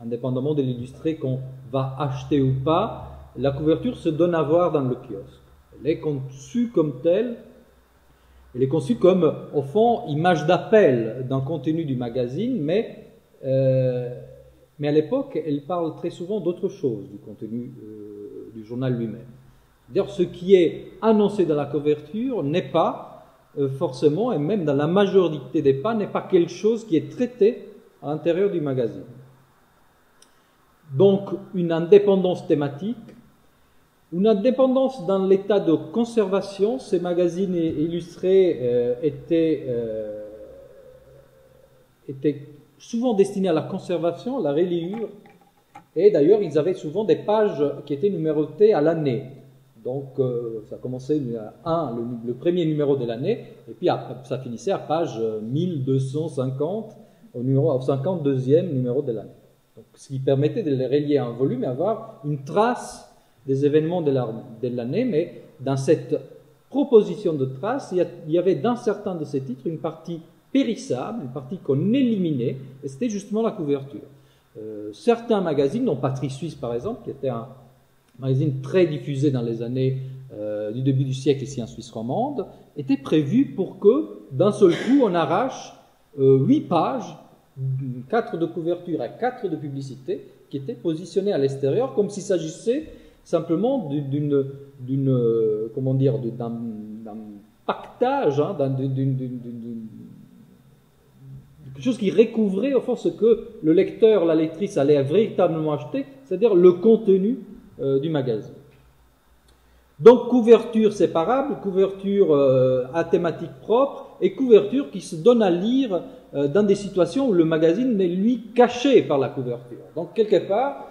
indépendamment de l'illustré qu'on va acheter ou pas. La couverture se donne à voir dans le kiosque. Elle est conçue comme telle, elle est conçue comme, au fond, image d'appel d'un contenu du magazine, mais à l'époque, elle parle très souvent d'autre chose du contenu du journal lui-même. C'est-à-dire, ce qui est annoncé dans la couverture n'est pas forcément, et même dans la majorité des cas, n'est pas quelque chose qui est traité à l'intérieur du magazine. Donc, une indépendance thématique, une indépendance dans l'état de conservation. Ces magazines illustrés étaient souvent destinés à la conservation, à la reliure, et d'ailleurs, ils avaient souvent des pages qui étaient numérotées à l'année. Donc, ça commençait à le premier numéro de l'année, et puis ça finissait à page 1250, au 52e numéro de l'année. Donc, ce qui permettait de les relier à un volume et avoir une trace des événements de l'année, mais dans cette proposition de trace, il y avait dans certains de ces titres une partie périssable, une partie qu'on éliminait, et c'était justement la couverture. Certains magazines, dont Patrie Suisse par exemple, qui était un magazine très diffusé dans les années du début du siècle ici en Suisse romande, étaient prévus pour que d'un seul coup on arrache 8 pages, 4 de couverture et 4 de publicité, qui étaient positionnées à l'extérieur, comme s'il s'agissait simplement d'un pactage, quelque chose qui recouvrait au fond ce que le lecteur, la lectrice allait véritablement acheter, c'est-à-dire le contenu du magazine. Donc couverture séparable, couverture à thématique propre et couverture qui se donne à lire dans des situations où le magazine est lui caché par la couverture. Donc quelque part,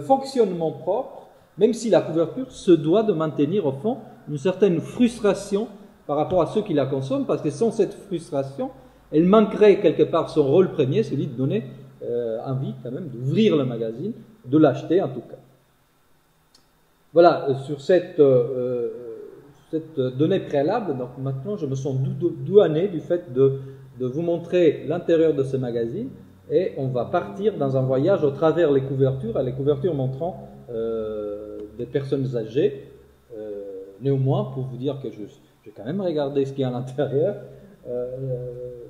fonctionnement propre, même si la couverture se doit de maintenir au fond une certaine frustration par rapport à ceux qui la consomment, parce que sans cette frustration, elle manquerait quelque part son rôle premier, celui de donner envie quand même d'ouvrir le magazine, de l'acheter en tout cas. Voilà, sur cette donnée préalable, donc maintenant je me sens douané du fait de vous montrer l'intérieur de ce magazine, et on va partir dans un voyage au travers les couvertures montrant des personnes âgées. Néanmoins, pour vous dire que je vais quand même regarder ce qu'il y a à l'intérieur,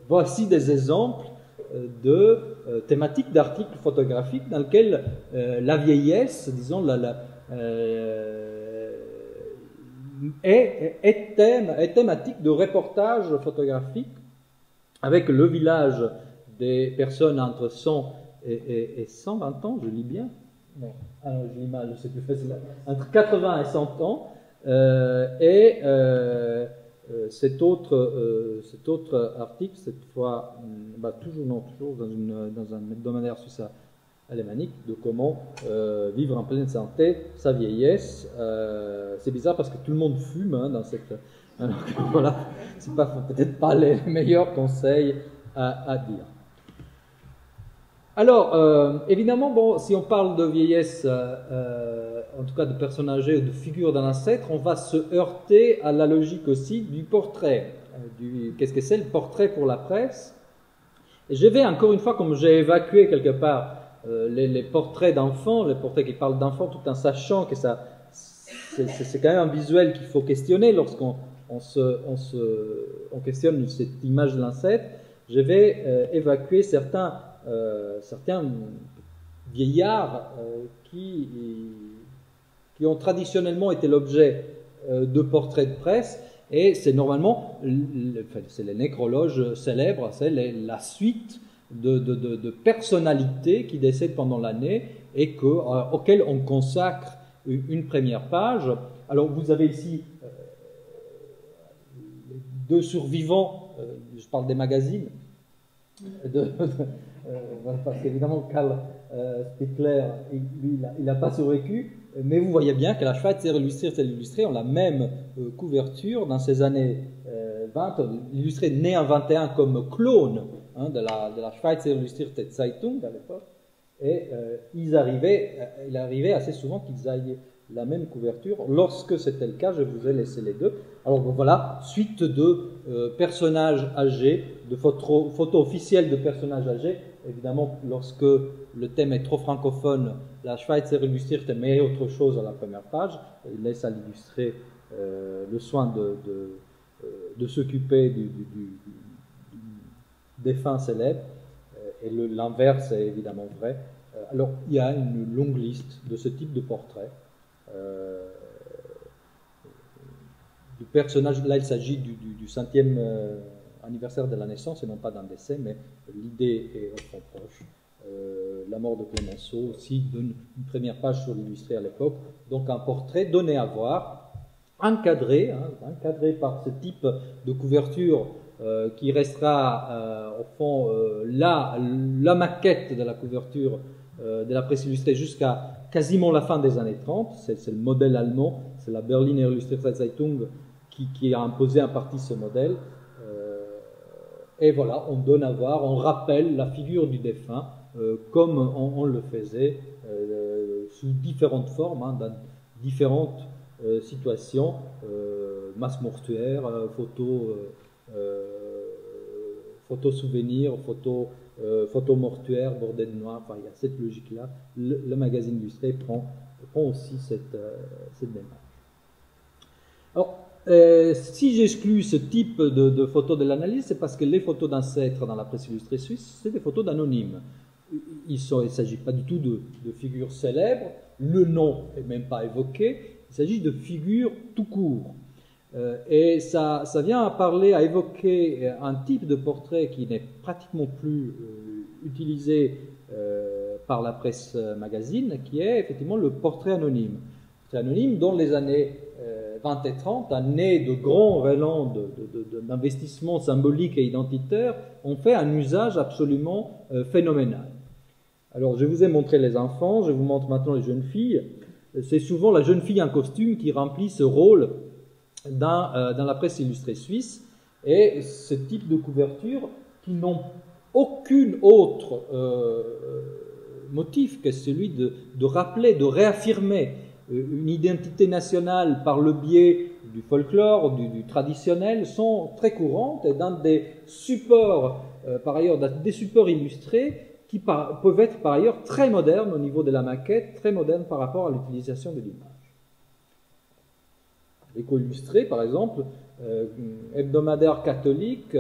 voici des exemples de thématiques d'articles photographiques dans lesquels la vieillesse, disons, est thématique de reportage photographique, avec le village des personnes entre 100 et 120 ans, je lis bien. Non, je lis mal, c'est plus facile. Entre 80 et 100 ans, cet autre article, cette fois, toujours dans un hebdomadaire suisse alémanique, de comment vivre en pleine santé sa vieillesse. C'est bizarre parce que tout le monde fume dans cette. Alors voilà, c'est peut-être pas les meilleurs conseils à dire. Alors, évidemment, si on parle de vieillesse, en tout cas de personnes âgées ou de figures d'un ancêtre, on va se heurter à la logique aussi du portrait. Qu'est-ce que c'est le portrait pour la presse? Et je vais encore une fois, comme j'ai évacué quelque part les portraits d'enfants, les portraits qui parlent d'enfants, tout en sachant que c'est quand même un visuel qu'il faut questionner lorsqu'on questionne cette image de l'ancêtre. Je vais évacuer certains vieillards qui ont traditionnellement été l'objet de portraits de presse, et c'est normalement c'est les nécrologes célèbres, c'est la suite de personnalités qui décèdent pendant l'année et auxquelles on consacre une première page. Alors vous avez ici deux survivants, je parle des magazines, parce qu'évidemment Karl Spittler, lui, il n'a pas survécu, mais vous voyez bien que la Schweizer Illustrée ont la même couverture dans ces années 20, Illustrée né en 21 comme clone de la Schweizer Illustrierte Zeitung à l'époque, et il arrivait assez souvent qu'ils aient la même couverture. Lorsque c'était le cas, je vous ai laissé les deux. Alors voilà, suite de personnages âgés, de photos officielles de personnages âgés. Évidemment, lorsque le thème est trop francophone, la Schweizer Illustrierte met autre chose à la première page. Il laisse à l'illustré le soin de s'occuper du défunt célèbre. Et l'inverse est évidemment vrai. Alors, il y a une longue liste de ce type de portraits. Du personnage, là il s'agit du 5e anniversaire de la naissance et non pas d'un décès, mais l'idée est au fond proche. La mort de Clémenceau aussi donne une première page sur l'illustré à l'époque, donc un portrait donné à voir, encadré par ce type de couverture qui restera au fond la maquette de la couverture de la presse illustrée jusqu'à quasiment la fin des années 30. C'est le modèle allemand, c'est la Berliner Illustrierte Zeitung qui a imposé en partie ce modèle. Et voilà, on donne à voir, on rappelle la figure du défunt comme on le faisait sous différentes formes, dans différentes situations, masse mortuaire, photo souvenir, photo mortuaire, bordée de noir, enfin il y a cette logique-là. Le magazine illustré prend aussi cette démarche. Alors, si j'exclus ce type de photos de l'analyse, c'est parce que les photos d'ancêtres dans la presse illustrée suisse, c'est des photos d'anonymes. Il ne s'agit pas du tout de figures célèbres, le nom n'est même pas évoqué, il s'agit de figures tout court. Et ça vient à évoquer un type de portrait qui n'est pratiquement plus utilisé par la presse magazine, qui est effectivement le portrait anonyme. C'est anonyme dans les années 20 et 30, années de grands relents d'investissement symbolique et identitaire, ont fait un usage absolument phénoménal. Alors, je vous ai montré les enfants, je vous montre maintenant les jeunes filles. C'est souvent la jeune fille en costume qui remplit ce rôle dans la presse illustrée suisse. Et ce type de couverture qui n'ont aucun autre motif que celui de rappeler, de réaffirmer une identité nationale par le biais du folklore, du traditionnel, sont très courantes et dans des supports, par ailleurs, des supports illustrés qui peuvent être par ailleurs très modernes au niveau de la maquette, très modernes par rapport à l'utilisation de l'image. L'éco-illustré, par exemple, hebdomadaire catholique,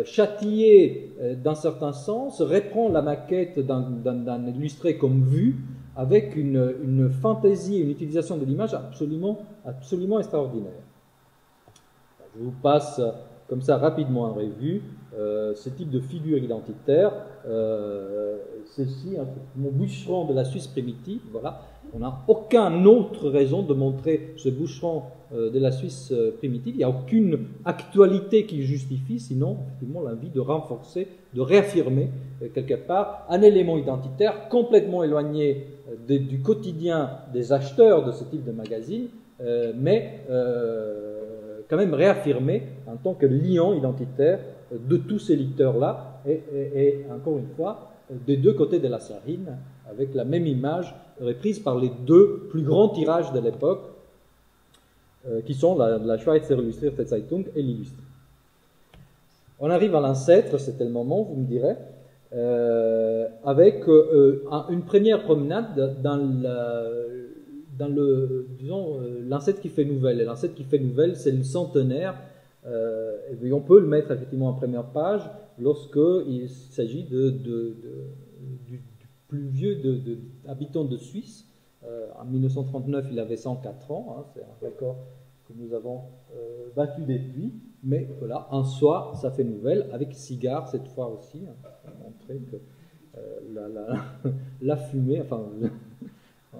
Châtillier, d'un certain sens, reprend la maquette d'un illustré comme vue, avec une fantaisie, une utilisation de l'image absolument extraordinaire. Je vous passe comme ça rapidement en revue ce type de figure identitaire. Ceci, mon bûcheron de la Suisse primitive, voilà. On n'a aucune autre raison de montrer ce bûcheron de la Suisse primitive. Il n'y a aucune actualité qui justifie, sinon effectivement l'envie de renforcer, de réaffirmer quelque part un élément identitaire complètement éloigné du quotidien des acheteurs de ce type de magazine, mais quand même réaffirmé en tant que liant identitaire de tous ces lecteurs-là, et encore une fois, des deux côtés de la Sarine, avec la même image reprise par les deux plus grands tirages de l'époque, qui sont la Schweizer Illustrierte Zeitung et l'Illustré. On arrive à l'ancêtre, c'était le moment, vous me direz, avec une première promenade dans l'ancêtre qui fait nouvelle. Et l'ancêtre qui fait nouvelle, c'est le centenaire. Et on peut le mettre effectivement en première page lorsqu'il s'agit du plus vieux habitant de Suisse. En 1939, il avait 104 ans. Hein, c'est un record que nous avons battu depuis. Mais voilà, en soi, ça fait nouvelle, avec cigare cette fois aussi, hein, pour montrer que la fumée, enfin,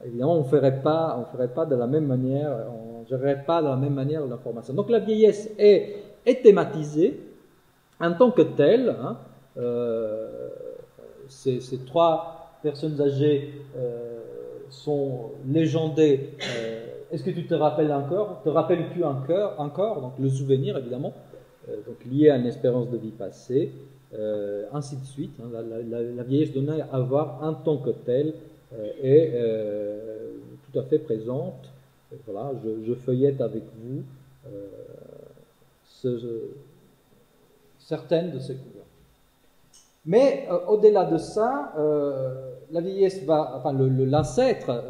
évidemment, on ne ferait pas de la même manière, on ne gérerait pas de la même manière l'information. Donc la vieillesse est thématisée en tant que telle. Hein, ces trois personnes âgées sont légendées. Est-ce que tu te rappelles encore? Te rappelles-tu encore? Donc le souvenir, évidemment, donc lié à une espérance de vie passée, ainsi de suite. Hein, la vieillesse donnée à voir en tant que telle est tout à fait présente. Voilà, je feuillette avec vous certaines de ces couvertures. Mais au-delà de ça, la vieillesse l'ancêtre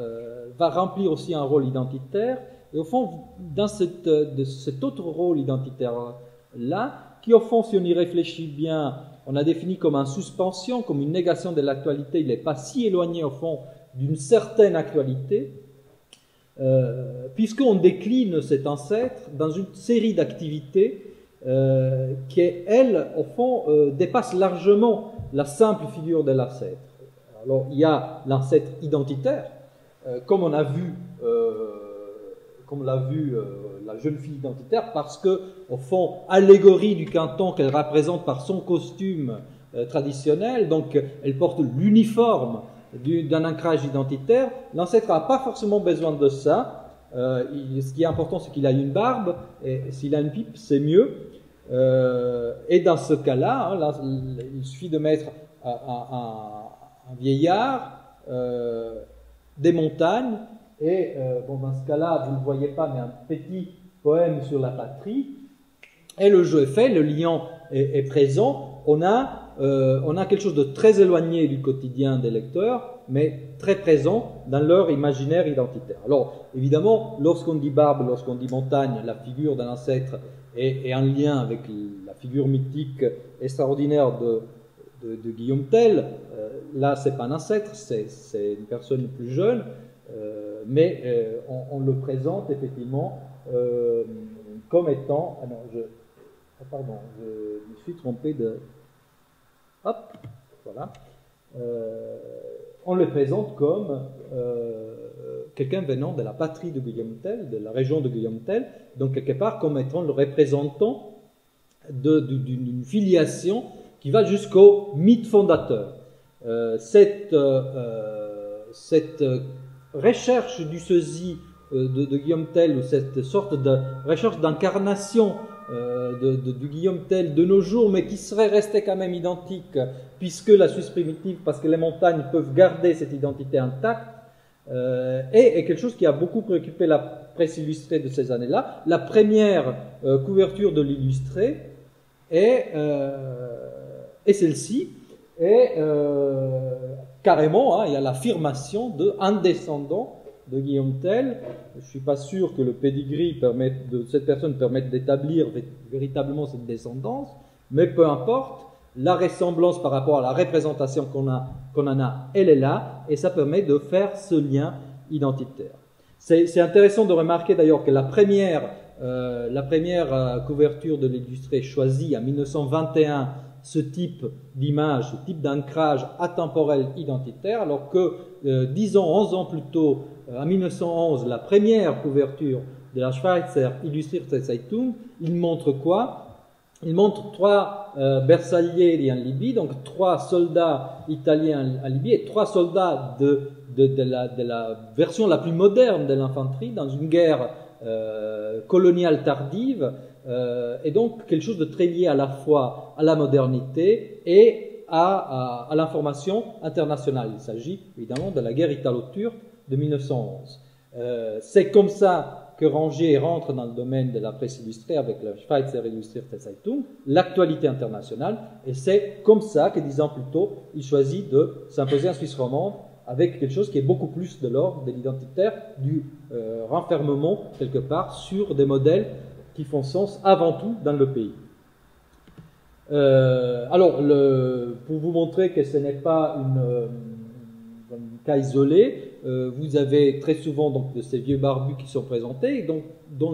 va remplir aussi un rôle identitaire, et au fond, dans cet autre rôle identitaire-là, qui au fond, si on y réfléchit bien, on a défini comme une suspension, comme une négation de l'actualité, il n'est pas si éloigné au fond d'une certaine actualité, puisqu'on décline cet ancêtre dans une série d'activités qui, elle, au fond, dépasse largement la simple figure de l'ancêtre. Alors, il y a l'ancêtre identitaire, comme on a vu, la jeune fille identitaire, parce que, au fond, allégorie du canton qu'elle représente par son costume traditionnel, donc elle porte l'uniforme d'un ancrage identitaire. L'ancêtre n'a pas forcément besoin de ça. Ce qui est important, c'est qu'il a une barbe, et s'il a une pipe, c'est mieux. Et dans ce cas-là, hein, il suffit de mettre un vieillard, des montagnes, et dans ce cas-là, vous ne le voyez pas, mais un petit poème sur la patrie, et le jeu est fait, le lien est présent, on a quelque chose de très éloigné du quotidien des lecteurs, mais très présent dans leur imaginaire identitaire. Alors, évidemment, lorsqu'on dit barbe, lorsqu'on dit montagne, la figure d'un ancêtre est en lien avec la figure mythique extraordinaire de Guillaume Tell. Là, c'est pas un ancêtre, c'est une personne plus jeune, mais on le présente effectivement comme étant... Ah non, pardon, je me suis trompé de... Hop, voilà. On le présente comme quelqu'un venant de la patrie de Guillaume Tell, de la région de Guillaume Tell, donc quelque part comme étant le représentant d'une filiation qui va jusqu'au mythe fondateur. Cette recherche du sosie de Guillaume Tell, ou cette sorte de recherche d'incarnation de Guillaume Tell de nos jours, mais qui serait resté quand même identique, puisque la Suisse primitive, parce que les montagnes peuvent garder cette identité intacte, est quelque chose qui a beaucoup préoccupé la presse illustrée de ces années-là. La première couverture de l'illustré est celle-ci, et carrément, hein, il y a l'affirmation d'un descendant de Guillaume Tell. Je ne suis pas sûr que le pedigree de cette personne permette d'établir véritablement cette descendance, mais peu importe, la ressemblance par rapport à la représentation qu'on en a, elle est là, et ça permet de faire ce lien identitaire. C'est intéressant de remarquer d'ailleurs que la première couverture de l'illustré choisit en 1921 ce type d'image, ce type d'ancrage atemporel identitaire, alors que 10 ans, 11 ans plus tôt, en 1911, la première couverture de la Schweizer Illustrierte Zeitung, il montre quoi? Il montre 3 bersaglieri en Libye, donc 3 soldats italiens en Libye et 3 soldats de la version la plus moderne de l'infanterie dans une guerre coloniale tardive, et donc quelque chose de très lié à la fois à la modernité et à l'information internationale. Il s'agit évidemment de la guerre italo-turque de 1911. C'est comme ça que Rangier rentre dans le domaine de la presse illustrée avec la Schweizer Illustrierte Zeitung, l'actualité internationale, et c'est comme ça que 10 ans plus tôt, il choisit de s'imposer en Suisse romande avec quelque chose qui est beaucoup plus de l'ordre de l'identitaire, du renfermement quelque part sur des modèles qui font sens avant tout dans le pays. Alors, pour vous montrer que ce n'est pas un cas isolé, vous avez très souvent donc, de ces vieux barbus qui sont présentés, donc, dont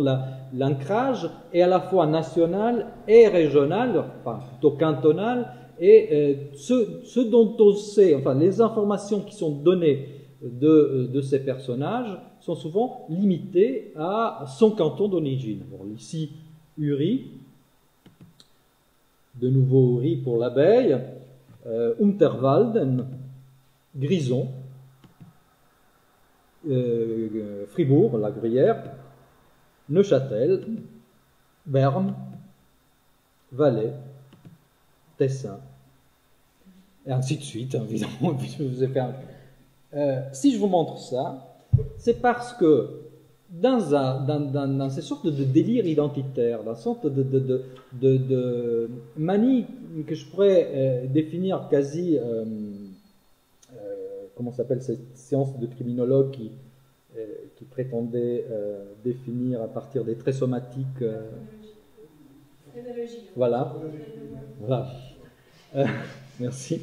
l'ancrage est à la fois national et régional, enfin plutôt cantonal, et ce dont on sait, enfin les informations qui sont données de ces personnages sont souvent limitées à son canton d'origine. Bon, ici, Uri, de nouveau Uri pour l'abeille, Unterwalden, Grison, Fribourg, la Gruyère, Neuchâtel, Berne, Valais, Tessin, et ainsi de suite, évidemment. Si je vous montre ça, c'est parce que dans ces sortes de délire identitaire, dans cette sorte de manie que je pourrais définir quasi, comment s'appelle cette séance de criminologue qui prétendait définir à partir des traits somatiques. Voilà. Merci.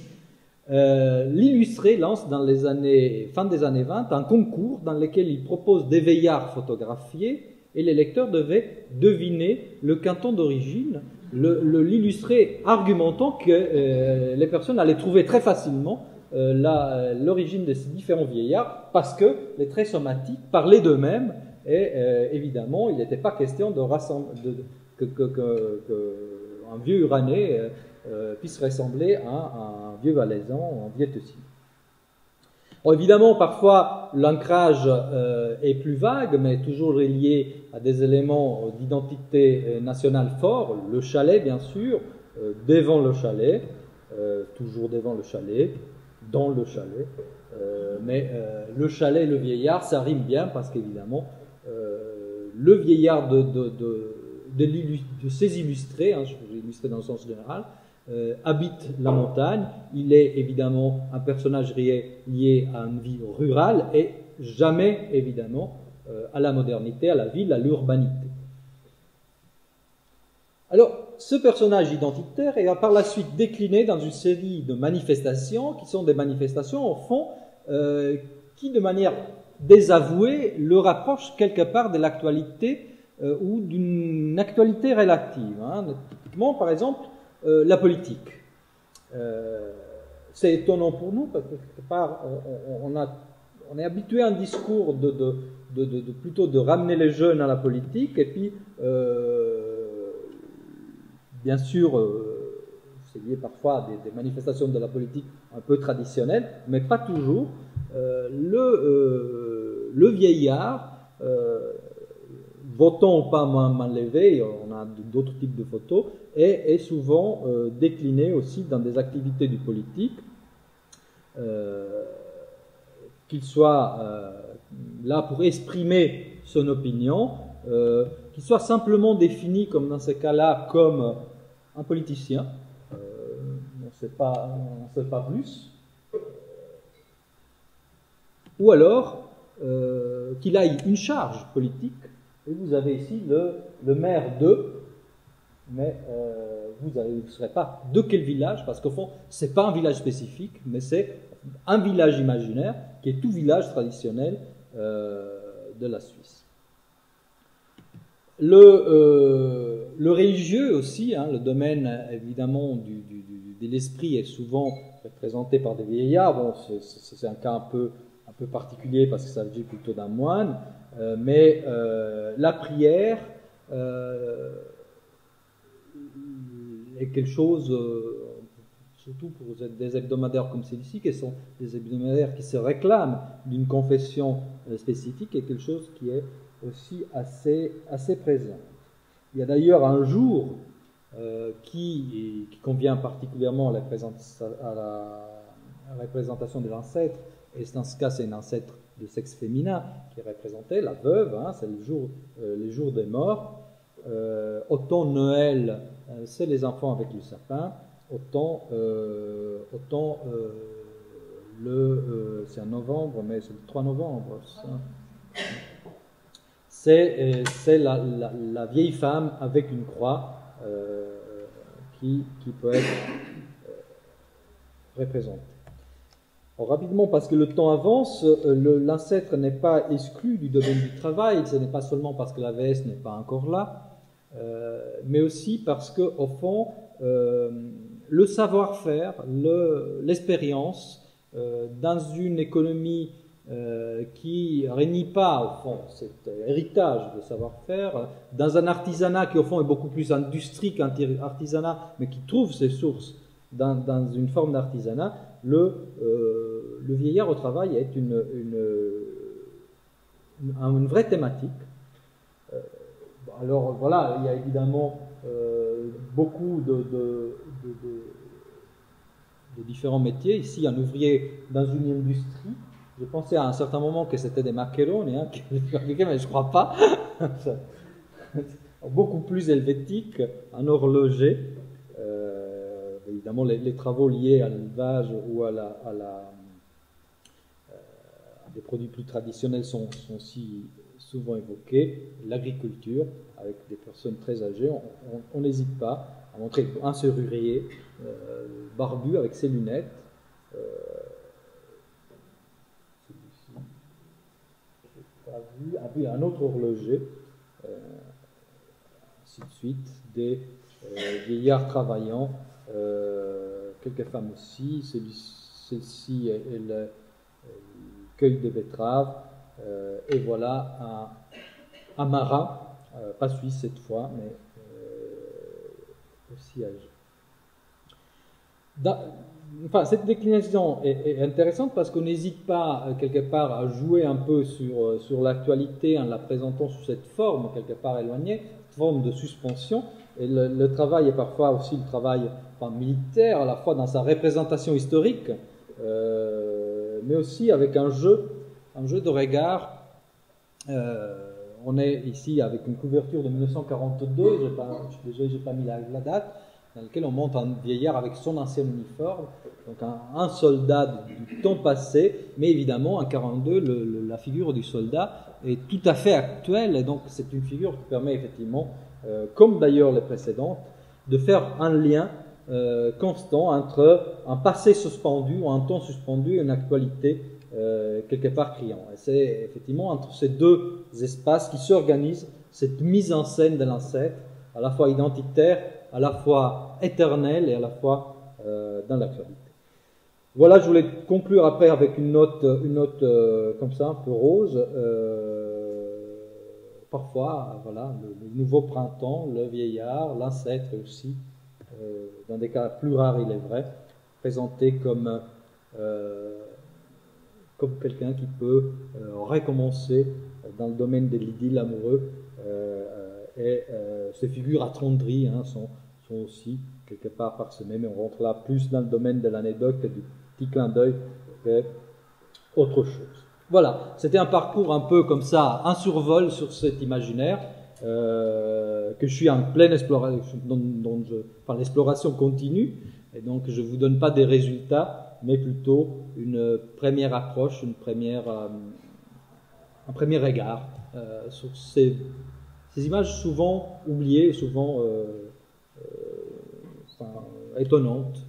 L'illustré lance dans les fin des années 20 un concours dans lequel il propose des veillards photographiés et les lecteurs devaient deviner le canton d'origine l'illustrer argumentant que les personnes allaient trouver très facilement l'origine de ces différents vieillards, parce que les traits somatiques parlaient d'eux-mêmes, et évidemment, il n'était pas question qu'un vieux Uranais puisse ressembler à un vieux Valaisan ou un vieux Tessien. Bon, évidemment, parfois, l'ancrage est plus vague, mais toujours lié à des éléments d'identité nationale forts. Le chalet, bien sûr, devant le chalet, toujours devant le chalet, dans le chalet. Mais le chalet et le vieillard, ça rime bien, parce qu'évidemment, le vieillard de ces illustrés, je vais illustrer dans le sens général, habite la montagne. Il est évidemment un personnage lié à une vie rurale et jamais évidemment à la modernité, à la ville, à l'urbanité. Alors, ce personnage identitaire est par la suite décliné dans une série de manifestations qui sont des manifestations, au fond, qui de manière désavouée le rapprochent quelque part de l'actualité ou d'une actualité relative. Typiquement, par exemple, la politique. C'est étonnant pour nous parce que quelque part on est habitué à un discours plutôt de ramener les jeunes à la politique, et puis bien sûr c'est lié parfois à des manifestations de la politique un peu traditionnelles, mais pas toujours. Le vieillard, votant ou pas main levée, on a d'autres types de photos, est souvent décliné aussi dans des activités du politique, qu'il soit là pour exprimer son opinion, qu'il soit simplement défini, comme dans ces cas-là, comme un politicien, on ne sait pas plus, ou alors qu'il ait une charge politique. Et vous avez ici le maire de, mais vous ne saurez pas de quel village, parce qu'au fond, ce n'est pas un village spécifique, mais c'est un village imaginaire, qui est tout village traditionnel de la Suisse. Le religieux aussi, le domaine évidemment de l'esprit est souvent représenté par des vieillards. Bon, c'est un cas un peu particulier parce que ça s'agit plutôt d'un moine, mais la prière est quelque chose, surtout pour des hebdomadaires comme celui-ci, qui sont des hebdomadaires qui se réclament d'une confession spécifique, est quelque chose qui est aussi assez présent. Il y a d'ailleurs un jour qui convient particulièrement à la représentation de l'ancêtre, et dans ce cas c'est un ancêtre de sexe féminin qui est représenté, la veuve, c'est les jours des morts. Autant Noël, c'est les enfants avec le sapin, autant c'est en novembre, mais c'est le 3 novembre, c'est la vieille femme avec une croix qui peut être représentée. Alors, rapidement, parce que le temps avance, l'ancêtre n'est pas exclu du domaine du travail, ce n'est pas seulement parce que la VS n'est pas encore là, mais aussi parce que, au fond, le savoir-faire, l'expérience, dans une économie qui ne réunit pas, au fond, cet héritage de savoir-faire, dans un artisanat qui, au fond, est beaucoup plus industrie qu'artisanat, mais qui trouve ses sources dans une forme d'artisanat, le vieillard au travail est une vraie thématique. Alors voilà, il y a évidemment beaucoup de différents métiers. Ici, un ouvrier dans une industrie. Je pensais à un certain moment que c'était des macaroni, mais je ne crois pas. Beaucoup plus helvétique, un horloger. Évidemment, les travaux liés à l'élevage ou à des produits plus traditionnels sont aussi souvent évoqués. L'agriculture, avec des personnes très âgées, on n'hésite pas à montrer un serrurier barbu avec ses lunettes. Celui-ci, un autre horloger, ainsi de suite, des vieillards travaillant, quelques femmes aussi. Celle-ci est le cueil des betteraves, et voilà un marin, pas suisse cette fois, mais aussi âgé. Enfin, cette déclinaison est intéressante parce qu'on n'hésite pas quelque part à jouer un peu sur l'actualité en la présentant sous cette forme quelque part éloignée, forme de suspension. Et le travail est parfois aussi le travail militaire, à la fois dans sa représentation historique, mais aussi avec un jeu de regard. On est ici avec une couverture de 1942, j'ai pas mis la date, dans laquelle on montre un vieillard avec son ancien uniforme, donc un soldat du temps passé, mais évidemment en 1942, la figure du soldat est tout à fait actuelle, et donc c'est une figure qui permet effectivement, comme d'ailleurs les précédentes, de faire un lien constant entre un passé suspendu ou un temps suspendu et une actualité quelque part criant. Et c'est effectivement entre ces deux espaces qui s'organisent cette mise en scène de l'ancêtre, à la fois identitaire, à la fois éternelle et à la fois dans l'actualité. Voilà, je voulais conclure après avec une note comme ça, un peu rose. Parfois, voilà, le nouveau printemps, le vieillard, l'ancêtre aussi, dans des cas plus rares, il est vrai, présenté comme quelqu'un qui peut recommencer dans le domaine de l'idylle amoureux, et ces figures attendries sont aussi quelque part parsemées, mais on rentre là plus dans le domaine de l'anecdote et du petit clin d'œil qu'autre chose. Voilà, c'était un parcours un peu comme ça, un survol sur cet imaginaire, que je suis en pleine exploration, l'exploration continue, et donc je ne vous donne pas des résultats, mais plutôt une première approche, un premier regard sur ces images souvent oubliées, souvent étonnantes,